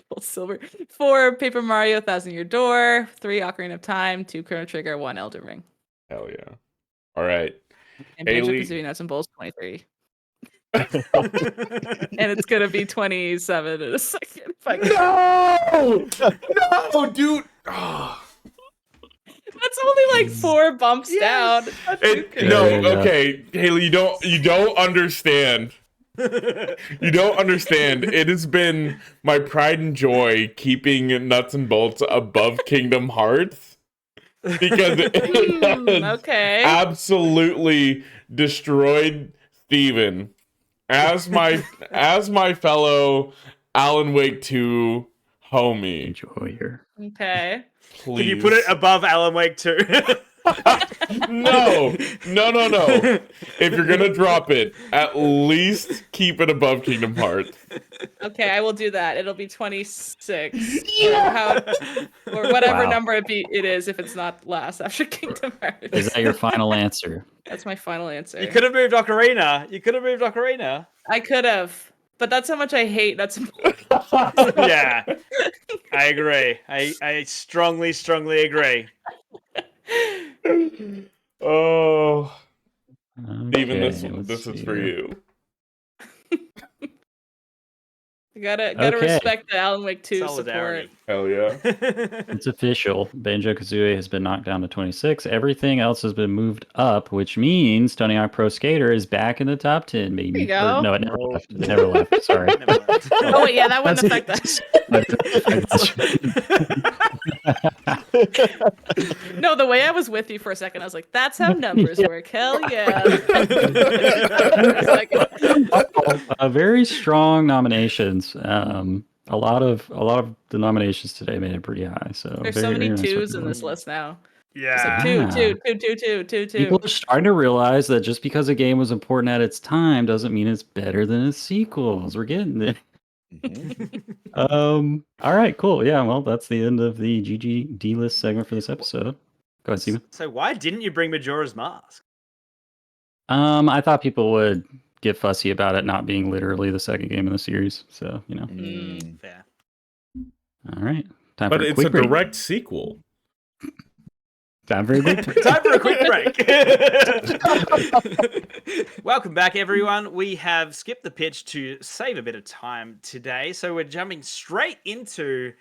Gold Silver. 4, Paper Mario, Thousand Year Door. 3, Ocarina of Time. 2, Chrono Trigger. 1, Elden Ring.
Hell yeah. All right.
And Banjo-Kazooie Nuts and Bolts 23. And it's going to be 27 in a second.
No! No, dude! Oh.
That's only like 4 bumps down.
Okay, Haley, you don't understand. You don't understand. It has been my pride and joy keeping Nuts and Bolts above Kingdom Hearts because it has absolutely destroyed Steven as my fellow Alan Wake 2 homie.
Enjoy your.
Okay.
Please.
Can you put it above Alan Wake 2?
No. If you're gonna drop it, at least keep it above Kingdom Hearts.
Okay, I will do that. It'll be 26. Or whatever
Wow.
number it is if it's not last after Kingdom Hearts.
Is that your final answer?
That's my final answer.
You could have moved Ocarina.
I could have. But that's how much I hate. That's
Yeah. I agree. I strongly agree.
Oh, Steven,
Okay,
this
let's
is
see
for
here.
you.
You gotta
Okay.
respect the Alan Wake 2
Solidarity.
support.
Hell yeah.
It's official. Banjo-Kazooie has been knocked down to 26. Everything else has been moved up, which means Tony Hawk Pro Skater is back in the top 10, baby.
There you go.
No, it never left. It never left. Sorry.
Never mind.
Oh wait, yeah, that wouldn't affect that. No, the way I was with you for a second, I was like, that's how numbers work. Hell yeah.
Very strong nominations. A lot of the nominations today made it pretty high. So
There's
very,
so many
very nice
twos
work.
in this list now. It's
Yeah.
like two.
People are starting to realize that just because a game was important at its time doesn't mean it's better than its sequels. We're getting there. All right, cool. Yeah, well, that's the end of the GG list segment for this episode. Go ahead, Steven.
So why didn't you bring Majora's Mask?
I thought people would get fussy about it not being literally the second game in the series. So, you know.
Fair.
All right. Time
But
for
it's
quick
a
break.
direct sequel.
Time for a quick break.
Time for a quick break. Welcome back, everyone. We have skipped the pitch to save a bit of time today, so we're jumping straight into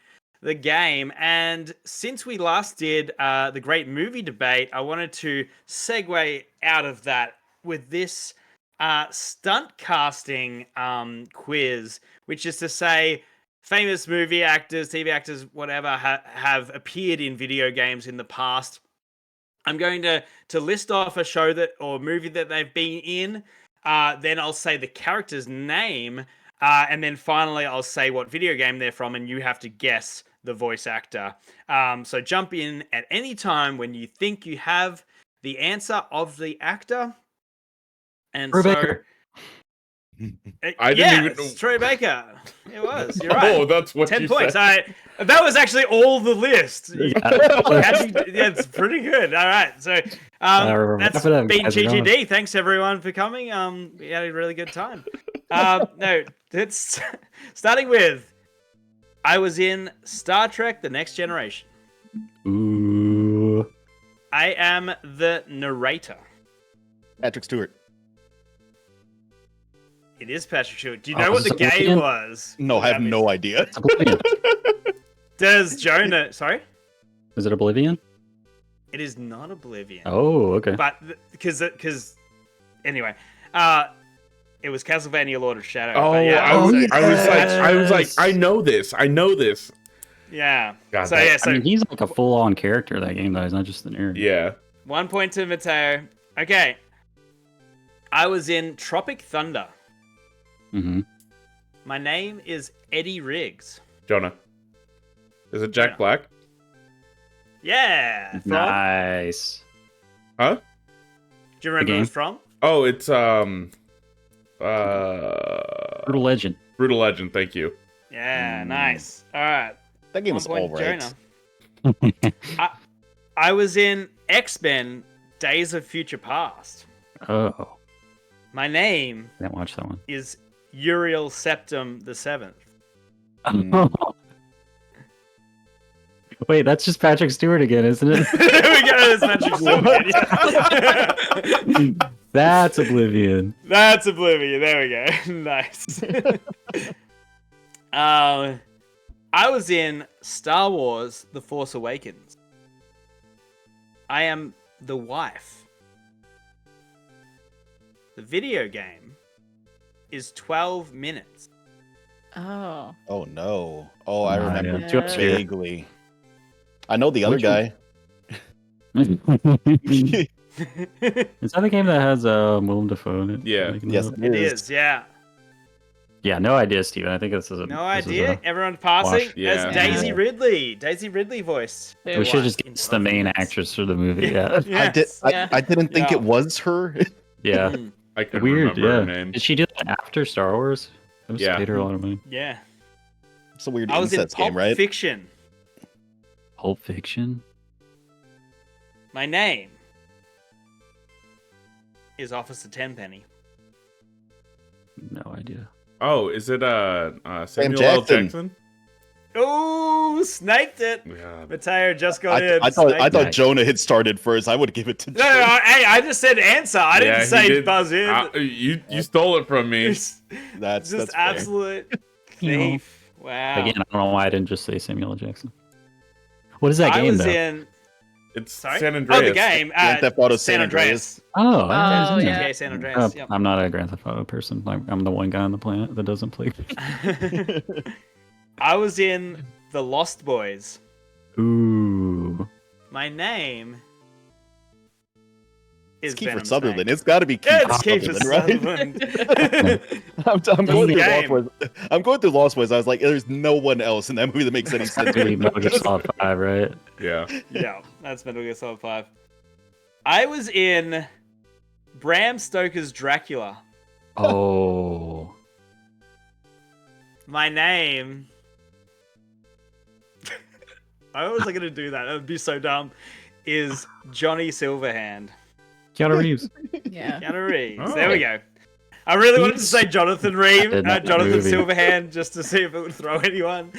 the game. And since we last did the great movie debate, I wanted to segue out of that with this stunt casting quiz, which is to say, famous movie actors, TV actors, whatever, have appeared in video games in the past. I'm going to list off a show or movie that they've been in. Then I'll say the character's name. And then finally, I'll say what video game they're from, and you have to guess the voice actor. So jump in at any time when you think you have the answer of the actor. And
Rebecca.
I didn't even know.
It's Troy Baker. It was. You're right.
Oh, that's what
10
you
points.
said.
That was actually all the list.
Yeah.
It's pretty good. All right. So that's
wrap it up,
been
guys. We're going.
GGD. Thanks everyone for coming. We had a really good time. No, it's starting with I was in Star Trek: The Next Generation.
Ooh.
I am the narrator.
Patrick Stewart.
It is Patrick Stewart. Do you know what the
is it
game
Oblivion?
was?
No, I have no idea.
It's Oblivion.
Does Jonah... Sorry?
Is it Oblivion?
It is not Oblivion.
Oh, okay.
But because anyway, it was Castlevania Lord of Shadow.
Oh,
but yeah,
I was like, I know this.
yeah.
God,
So
that-
yeah, so
I mean, he's like a full-on character that game, though. He's not just the nerd.
Yeah.
1 point to Mateo. Okay. I was in Tropic Thunder.
Mm-hmm.
My name is Eddie Riggs.
Jonah. Is it Jack
Jonah.
Black?
Yeah. From?
Nice.
Huh?
Do you remember
game?
who's from?
Oh, it's
Brutal Legend.
Brutal Legend, thank you.
Yeah, nice. All right.
That game
1
was
point
all
to
right.
Jonah. I was in X-Men Days of Future Past.
Oh,
My name
I didn't watch that one.
is Uriel Septim the Seventh.
Wait, that's just Patrick Stewart again, isn't it?
We got this Patrick Stewart.
That's Oblivion.
That's Oblivion. There we go. Nice. I was in Star Wars: The Force Awakens. I am the wife. The video game is 12 minutes.
Oh.
Oh no. Oh, I remember
yeah. Too obscure.
vaguely. I know the other
Which one?
guy.
Is that the game that has Willem Dafoe in it?
Yeah.
Making
Yes,
up?
It is, yeah.
Yeah, no idea, Steven. I think this is a
No
this is
idea. Everyone's passing.
wash.
Yeah.
That's Daisy Ridley. Daisy Ridley voice.
we should just guess the main actress for the movie. Yeah.
Yes.
I didn't think
Yeah.
it was her.
Yeah.
Mm.
I could
Weird,
remember her
yeah.
name.
Did she do that after Star Wars? That was
Yeah.
paid her a lot of money.
Yeah.
It's a weird
I was in
incest
Pulp
game, right?
Fiction.
Pulp Fiction.
My name is Officer Tenpenny.
No idea.
Oh, is it Samuel
Jackson.
L. Jackson?
Oh, sniped it.
Yeah.
Mateo just got in.
I thought
sniped it.
Jonah had started first. I would give it to
No,
Jonah.
hey, I just said answer. I didn't
he
say
did.
buzz in.
You stole it from me.
That's
Just
fair.
absolute
You know.
thief. Wow.
Again, I don't know why I didn't just say Samuel L. Jackson. What is that
I
game
was
though?
in.
It's
Sorry?
San Andreas.
Oh, the game.
Grand Theft Auto
San Andreas.
Oh,
Oh,
yeah.
yeah.
GTA San Andreas. Yep.
I'm not a Grand Theft Auto person. Like, I'm the one guy on the planet that doesn't play.
I was in The Lost Boys.
Ooh.
My name is
It's Kiefer
Venom
Sutherland.
Snake.
It's got to be
Yeah,
Kiefer
it's
Sutherland,
Kiefer
right?
Sutherland.
I'm going through
game.
Lost Boys. I'm going through Lost Boys. I was like, there's no one else in that movie that makes any sense.
It's gonna be Metal Gear Solid 5, right?
Yeah.
Yeah, that's Metal Gear Solid 5. I was in Bram Stoker's Dracula.
Oh.
My name. I was gonna do that. That would be so dumb. Is Johnny Silverhand.
Keanu Reeves.
Yeah.
Keanu Reeves.
Oh.
There we go. I really wanted to
He's-
say Jonathan Reeves,
in that
Jonathan
movie.
Silverhand, just to see if it would throw anyone.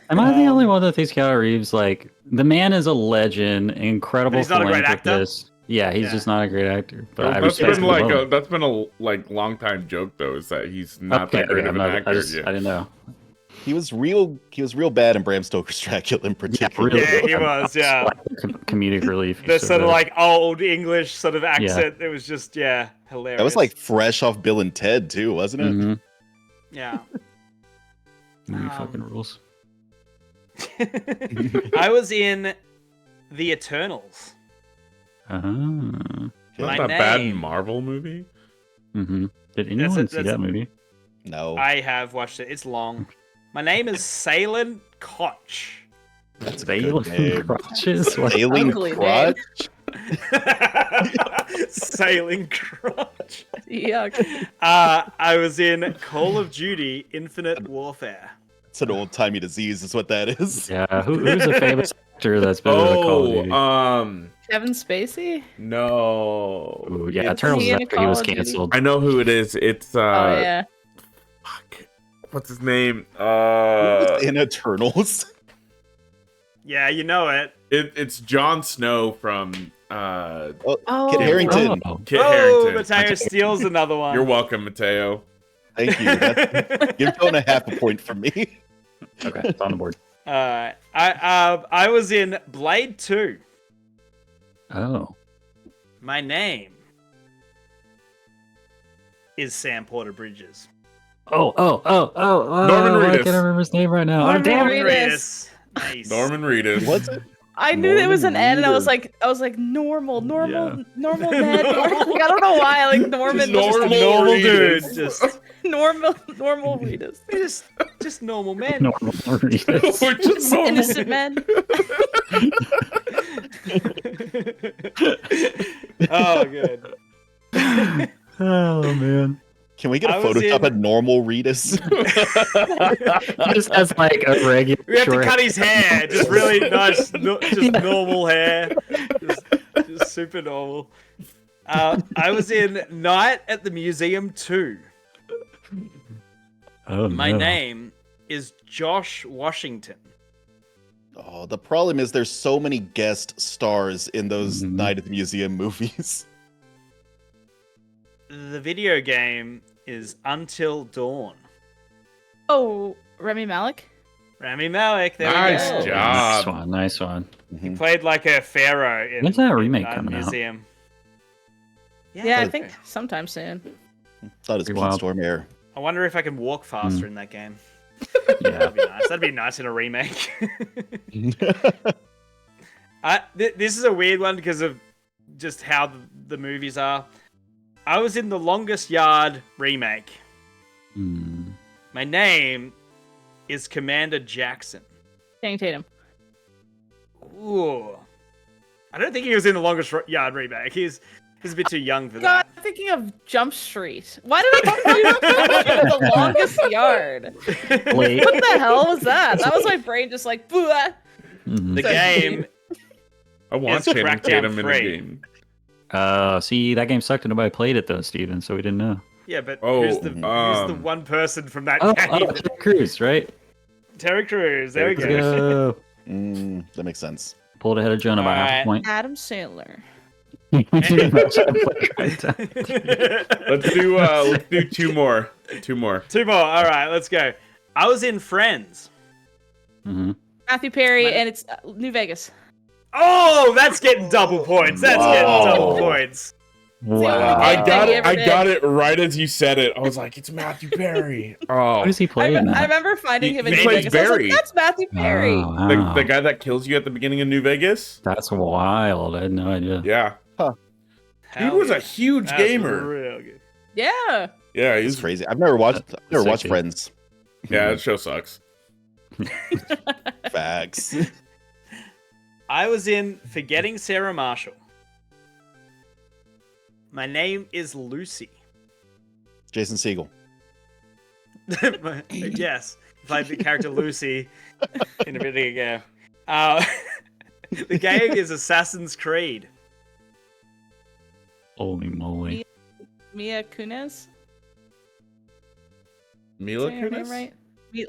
Am I the
Um,
only one that thinks Keanu Reeves, like, the man is a legend, incredible
But he's not a great actor?
philanthropist. Yeah, he's
Yeah.
just not a great actor. But I
that's
respect
been
him
like
above.
that's been a long time joke though, is that he's not that great of an actor.
I
Yeah.
didn't know.
He was real bad in Bram Stoker's Dracula in particular.
really
Yeah, he
good.
was, yeah.
Like, comedic relief.
The
He's so
sort of
good.
like old English sort of accent. It was just, yeah, hilarious.
That was like fresh off Bill and Ted too, wasn't it?
Mhm.
yeah.
Movie fucking rules.
I was in The Eternals.
Uh-huh.
Not
My
that bad
name-
Marvel movie.
Mm-hmm. Did anyone see
that's-
that movie?
No,
I have watched it. It's long. My name is Salen Koch.
that's a
Bale
good name.
crotches. What?
Alien
Ugly
crotch.
Sailing Crotch.
Yuck.
I was in Call of Duty Infinite Warfare.
It's an old timey disease, is what that is.
Yeah, who's a famous actor that's been in the Call of Duty?
Kevin Spacey?
No.
Ooh, yeah,
it's
Eternals
he
is
in
after he was
Call of Duty?
canceled.
I know who it is. It's
Oh yeah.
fuck. What's his name?
In Eternals.
Yeah, you know it.
It's Jon Snow from
Oh.
Kit Harington.
Oh,
Kit
Oh,
Harington.
Mateo steals another one.
You're welcome, Mateo.
Thank you. Give Jonah half a point from me.
okay, it's on the board.
I was in Blade 2.
Oh.
My name is Sam Porter Bridges.
Oh.
Norman
I
Reedus.
can't remember his name right now.
Norman
Oh, damn it.
Reedus.
Nice.
Norman Reedus.
What's it?
I knew there was an N, and I was
Norman
like normal
Yeah.
Ned. Like, I don't know why. Like Norman, was just
Normal
Normal
Reedus.
dude. Just
normal Reedus.
just normal men.
Normal Reedus.
We're just normal.
Innocent men.
Oh, good.
Oh man.
Can we get a
I was
Photoshop
in-
of normal Reedus?
He just has like a regular.
We have to
short-
cut his hair. Just really nice, just normal hair. Just super normal. I was in Night at the Museum 2.
Oh,
My
no.
name is Josh Washington.
Oh, the problem is there's so many guest stars in those
Mhm.
Night at the Museum movies.
The video game is Until Dawn.
Oh, Remy Malik.
Rami Malek. There
Nice
we go.
job.
Nice one.
Mhm.
Played like a pharaoh in
When's that remake
Night at the
coming out?
Museum.
Yeah, I
Okay.
think sometime soon.
Thought it was
Pretty
Pete
wild.
Storm Air.
I wonder if I can walk faster in that game.
Yeah.
That'd be nice. That'd be nice in a remake. This is a weird one because of just how the movies are. I was in the Longest Yard remake.
Hmm.
My name is Commander Jackson.
Channing Tatum.
Ooh. I don't think he was in the Longest Yard remake. He's He's a bit too young for
God,
that.
I'm thinking of Jump Street. Why did I think of The Longest Yard?
Wait.
What the hell was that? That was my brain just like, "Blah."
The
So-
game.
I want
It's
Channing
Crackdown
Tatum in a
3.
game.
See, that game sucked and nobody played it though, Steven, so we didn't know.
Yeah, but
Oh,
who's the one person from that
Oh,
game?
Tom Cruise, right?
Terry Crews. There we
Let's
go.
go.
That makes sense.
Pulled ahead of Jonah by half a
Alright.
point.
Adam Sandler.
Let's do two more.
Two more. All right, let's go. I was in Friends.
Mm-hmm.
Matthew Perry, and it's New Vegas.
Oh, that's getting double points. That's getting double points.
Wow.
I
got it right as you said it. I was like, it's Matthew Perry. Oh,
What does he play in
I
that?
remember finding him in
he
New
plays
Vegas. I was
Barry.
like, that's Matthew Perry.
Oh, wow.
the guy that kills you at the beginning of New Vegas.
That's wild. I had no idea.
Yeah, dude
Hell
was
yeah.
a huge
That's
gamer.
real good.
Yeah.
Yeah,
It's
he's
crazy. I've never watched
Sick.
Friends.
yeah. That show sucks.
Facts.
I was in Forgetting Sarah Marshall. My name is Lucy.
Jason Segel.
Yes, played the character Lucy in a video game. The game is Assassin's Creed.
Holy moly.
Mia Kunis.
Mila
Saying her name
Kunis?
right?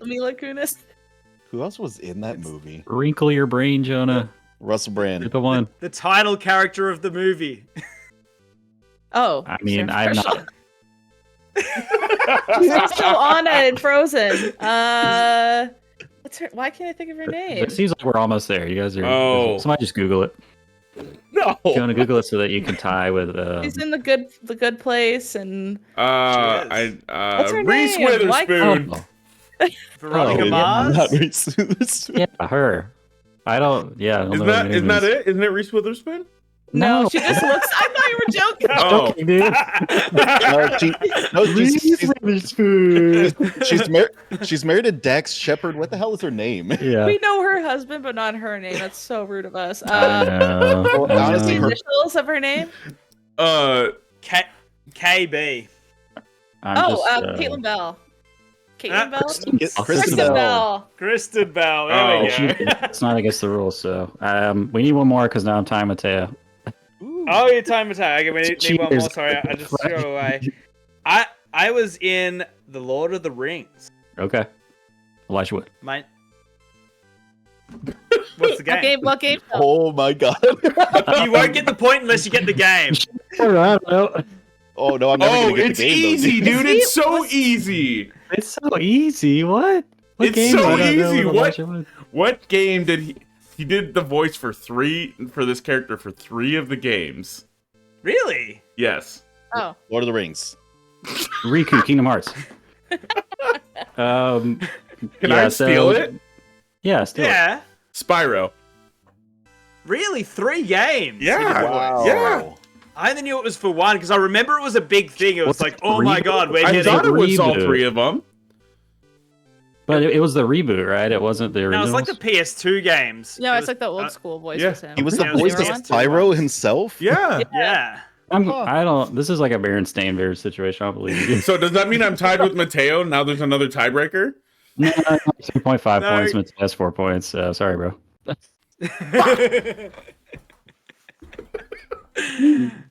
Mila Kunis.
Who else was in that movie?
Wrinkle your brain, Jonah.
Russell
You're
Brand.
the one.
The title character of the movie.
Oh.
I mean,
Sarah
I'm
Marshall.
not.
She's also Anna in Frozen. What's her? Why can't I think of her name?
It seems like we're almost there. You guys are.
Oh.
Somebody just Google it.
No.
Jonah, Google it so that you can tie with.
She's in the good place, and
What's
her
Reese
name? Why-
Witherspoon.
Veronica
Oh, yeah.
Mars.
Not Reese.
Yeah, her. I don't. Yeah. I don't know
Isn't
what
that
her name
isn't that
is.
it? Isn't it Reese Witherspoon?
no, she just looks. I thought you were joking.
Oh,
Okay, dude.
She's married to Dax Shepard. What the hell is her name?
Yeah.
We know her husband, but not her name. That's so rude of us.
I know.
Well,
I
honestly,
know.
The initials of her name?
KB.
I'm just,
Caitlin Bell. Caitlin Bell?
Kristen Bell.
Kristen Bell. There
Oh.
we
She-
go.
it's not against the rules, so we need one more because now I'm tying Mateo.
Oh, your time attack. Okay, we need one more.
Cheers.
Sorry, I just threw away. I was in The Lord of the Rings.
Okay. Elijah Wood.
My. What's the game?
What game?
Oh my god.
You won't get the point unless you get the game.
I don't know.
Oh no, I'm never
Oh,
gonna get
it's
the game.
easy,
though,
dude. It's so easy.
It's so easy. What? What
It's
game
so
do I not know
easy.
with
What?
Elijah Wood?
What game did he did the voice for this character for 3 of the games?
Really?
Yes.
Oh.
Lord of the Rings.
Riku, Kingdom Hearts.
Can
yeah,
I steal it?
Yeah, steal it.
Yeah.
Spyro.
Really? 3 games?
Yeah.
with the
Wow.
voice.
Yeah.
I only knew it was for 1 because I remember it was a big thing. It was
What's
like,
it,
oh my
reboot?
god, we're
I
getting.
thought it was all
reboot.
3 of them.
But it was the reboot, right? It wasn't the
No,
original.
it's like the PS2 games.
No,
It
it's
was-
like the old school voice
yeah.
was him.
He was the
Yeah, it was
voice
the
of
original
Spyro
ones.
himself.
Yeah.
Yeah.
I don't. This is like a Berenstain Bears situation. I don't believe you.
So does that mean I'm tied with Mateo? Now there's another tiebreaker?
No, 3.5
No.
points. Mateo has 4 points. Sorry, bro.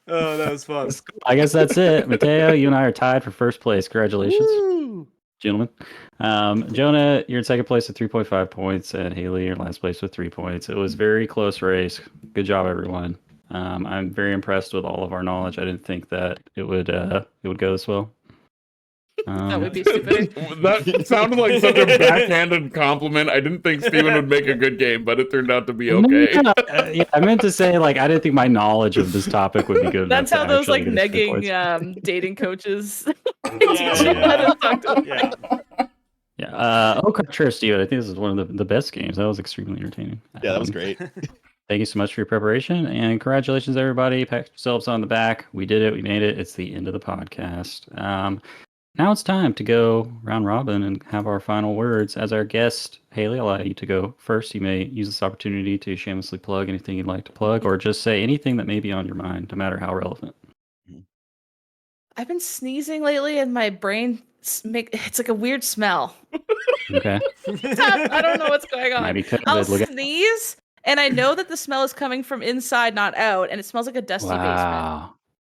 Oh, that was fun.
I guess that's it. Mateo, you and I are tied for first place. Congratulations, gentlemen. Jonah, you're in second place with 3.5 points, and Haley, you're in last place with 3 points. It was a very close race. Good job, everyone. I'm very impressed with all of our knowledge. I didn't think that it would go this well.
That would be stupid.
That sounded like such a backhanded compliment. I didn't think Steven would make a good game, but it turned out to be okay.
Yeah, I meant to say like I didn't think my knowledge of this topic would be good.
That's how
enough to
those
actually
like
get us good
negging
points.
dating coaches
Yeah,
teach you how to talk to them.
Yeah.
Yeah. Sure, Steven. I think this is one of the best games. That was extremely entertaining.
Yeah, that was great.
Thank you so much for your preparation, and congratulations, everybody. Pat yourselves on the back. We did it. We made it. It's the end of the podcast. Now it's time to go round robin and have our final words. As our guest, Haley, I'll allow you to go first. You may use this opportunity to shamelessly plug anything you'd like to plug, or just say anything that may be on your mind, no matter how relevant.
I've been sneezing lately, and my brain it's like a weird smell.
Okay.
I don't know what's going on.
Might be
I'll
COVID. Look at
sneeze, and I know that the smell is coming from inside, not out, and it smells like a dusty basement.
Wow.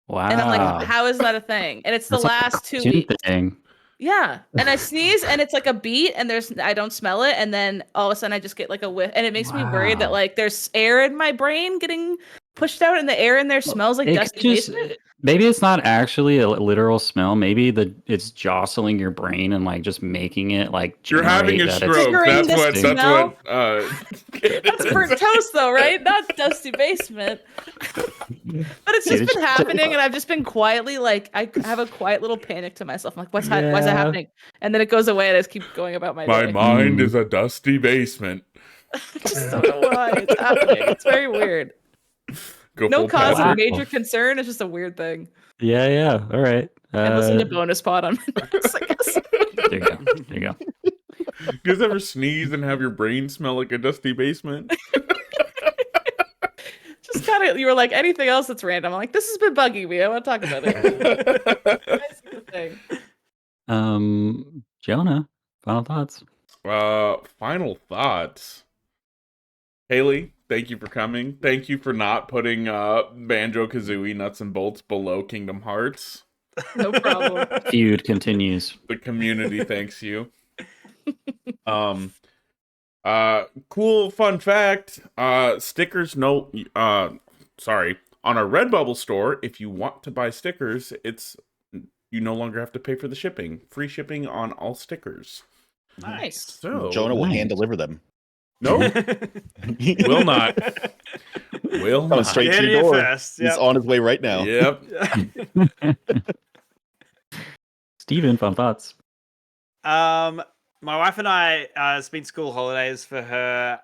And I'm like,
Wow.
how is that a thing? And it's the
That's like a
last 2
cartoon
weeks.
thing.
Yeah. And I sneeze, and it's like a beat, and I don't smell it, and then all of a sudden I just get like a whiff, and it makes me worried that
Wow.
like there's air in my brain getting pushed out, and the air in there smells like
It could
dusty
just
basement.
maybe it's not actually a literal smell. Maybe it's jostling your brain and like just making it like
You're having
generate
a
that it's
stroke.
Triggering
That's what.
this
That's
smell?
what.
That's burnt toast though, right? Not dusty basement. But it's just been happening, and I've just been quietly like I have a quiet little panic to myself. I'm like, why's that
Yeah.
happening? And then it goes away, and I just keep going about my
My
day.
mind is a dusty basement.
I just don't know why it's happening. It's very weird.
Go
No
full
cause
Patrick.
of major concern. It's just a weird thing.
Yeah. All right.
And listen to bonus pod on Mondays, I guess.
There you go.
You guys ever sneeze and have your brain smell like a dusty basement?
Just kind of, you were like, anything else that's random. I'm like, this has been bugging me. I want to talk about it. Nice little thing.
Jonah, final thoughts.
Final thoughts. Haley, thank you for coming. Thank you for not putting Banjo-Kazooie Nuts and Bolts below Kingdom Hearts.
No problem.
Feud continues.
The community thanks you. Cool fun fact. Stickers on our Redbubble store, if you want to buy stickers, you no longer have to pay for the shipping. Free shipping on all stickers.
Nice.
So
Jonah will hand deliver them.
Nope. Will not. Will
Coming
not.
straight
Get
to
it
your door.
first.
He's
Yep.
on his way right now.
Yep.
Steven, final thoughts.
My wife and I, it's been school holidays for her,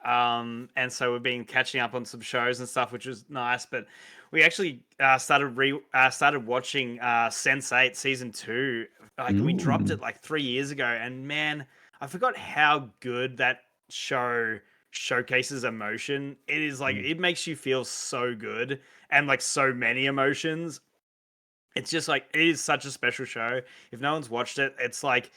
and so we've been catching up on some shows and stuff, which was nice. But we actually started watching Sense8 season 2. Like we dropped it like 3 years ago, and man, I forgot how good that show showcases emotion. It is like it makes you feel so good, and like so many emotions. It's just like it is such a special show. If no one's watched it, it's like.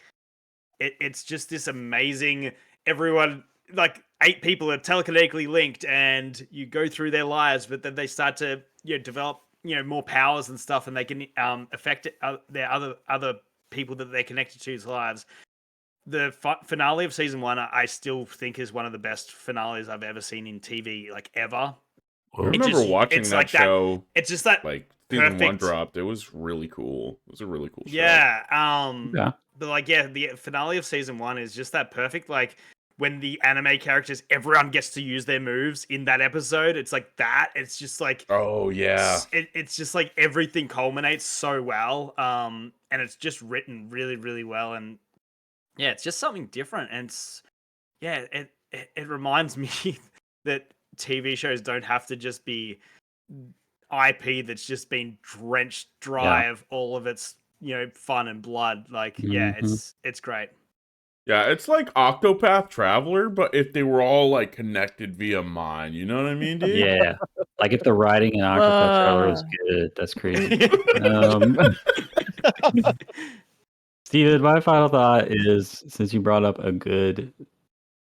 It's just this amazing, everyone, like 8 people are telekinetically linked and you go through their lives, but then they start to develop more powers and stuff, and they can affect their other people that they're connected to's lives. The finale of season 1, I still think is one of the best finales I've ever seen in TV, like ever.
I remember watching
it's
that
like
show.
It's just that
Like season 1
perfect.
dropped. It was really cool. It was a really cool show.
Yeah.
Yeah.
But like, the finale of season 1 is just that perfect. Like when the anime characters, everyone gets to use their moves in that episode. It's like that. It's just like,
Oh yeah.
it's just like everything culminates so well. And it's just written really, really well. And yeah, it's just something different. And it reminds me that TV shows don't have to just be IP that's just been drenched dry of all of its fun and blood. Like it's great.
Yeah, it's like Octopath Traveler, but if they were all like connected via mind, you know what I mean, dude?
Yeah. Like if the writing in Octopath Traveler was good, that's crazy. Steven, my final thought is, since you brought up a good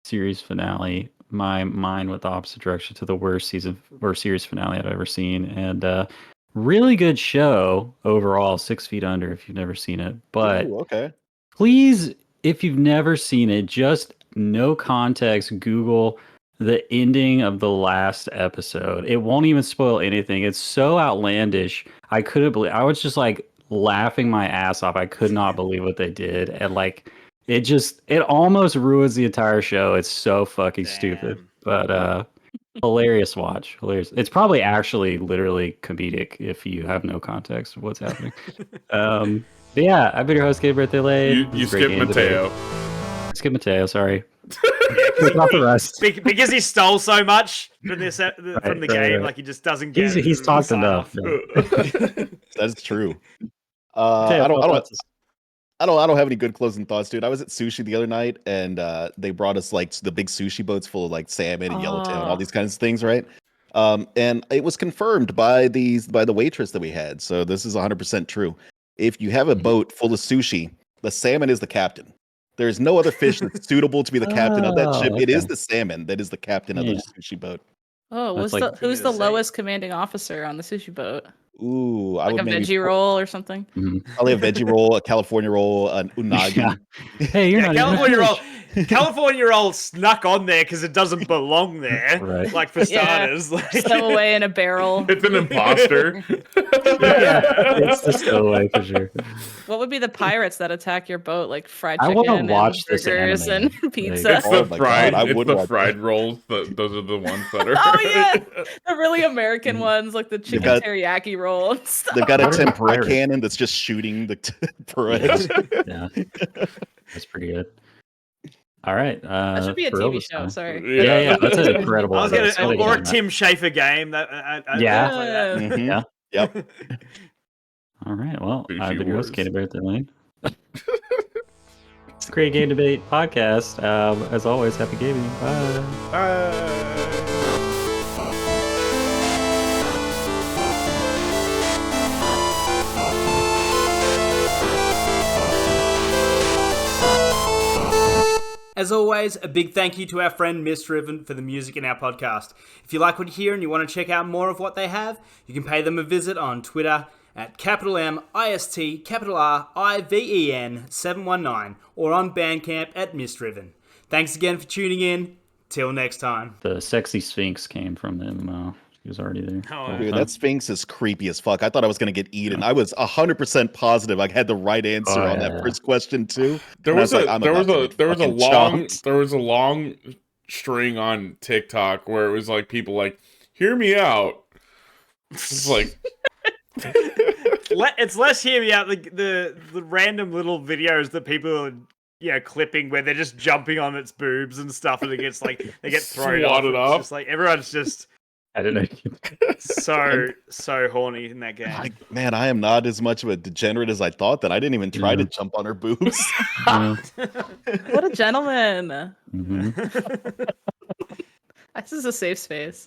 series finale, my mind went the opposite direction to the worst series finale I've ever seen. And really good show overall, 6 Feet Under, if you've never seen it. But
Ooh, okay.
please, if you've never seen it, just no context, Google the ending of the last episode. It won't even spoil anything. It's so outlandish. I couldn't believe. I was just like laughing my ass off. I could not believe what they did, and like it almost ruins the entire show. It's so fucking stupid, but hilarious watch. Hilarious. It's probably actually literally comedic if you have no context of what's happening. But yeah, I've been your host, Gabe Birthday Late.
You skipped Mateo.
Skip Mateo, sorry. Not the rest.
Because he stole so much from this from the game,
right.
like he just doesn't get.
He's talked enough.
That's true. I don't have any good closing thoughts, dude. I was at sushi the other night, and they brought us like the big sushi boats full of like salmon and yellowtail and all these kinds of things, right? And it was confirmed by the waitress that we had. So this is 100% true. If you have a boat full of sushi, the salmon is the captain. There's no other fish that's suitable to be the captain of that ship.
Oh,
It is
okay.
the salmon that is the captain of the
Yeah.
sushi boat.
Oh,
That's like-
who's the
Say-
lowest commanding officer on the sushi boat?
Ooh, I
Like
would
a
maybe
veggie roll or something?
Mhm.
probably a veggie roll, a California roll, an unagi.
Yeah. Hey, you're
Yeah,
not even a
California roll.
fish.
California roll snuck on there because it doesn't belong there.
Right.
Like for
Yeah.
starters, like
Stow away in a barrel.
It's an imposter.
Yeah, it's the stowaway for sure.
What would be the pirates that attack your boat? Like fried
I
chicken
wanna
and
watch this
burgers
anime.
and pizza.
It's
Oh
the
my
fried.
God, I
It's
would
the
watch
fried rolls. Those are the ones that are.
Oh yeah, the really American
Mhm.
ones, like the chicken
got-
teriyaki roll and stuff.
They've got a
What are the
tempura
pirates?
cannon that's just shooting the pirates.
Yeah, that's pretty good. All right,
That should be a
for
TV
Elvis
show.
time.
Sorry.
Yeah, that's an incredible.
I was
idea.
gonna,
Somebody
or a
get on that.
Tim Schafer game. That
Yeah.
like that.
Mhm.
Yeah.
Yep.
All right. Well,
Sushi
I've been your host,
Wars.
Katie Bertha Lane. It's a great game debate podcast. As always, happy gaming. Bye.
As always, a big thank you to our friend Misdriven for the music in our podcast. If you like what you hear and you want to check out more of what they have, you can pay them a visit on Twitter at MIST_RIVEN 719 or on Bandcamp at Misdriven. Thanks again for tuning in. Till next time.
The sexy Sphinx came from them. He was already there.
Oh,
Dude, that Sphinx is creepy as fuck. I thought I was gonna get eaten. I was 100% positive I had the right answer on that
yeah.
first question too.
There
And I
was
like,
a
I'm
there was
about
a
to
there was a
fucking
long
chomped.
there was a long string on TikTok where it was like people like, hear me out. It's like
it's less hear me out. The random little videos that people are clipping where they're just jumping on its boobs and stuff, and it gets like they get thrown off.
Swatted
It's
up.
just like everyone's just
I don't know.
so horny in that game.
Man, I am not as much of a degenerate as I thought. That I didn't even try to jump on her boobs.
Yeah.
What a gentleman.
Mhm.
This is a safe space.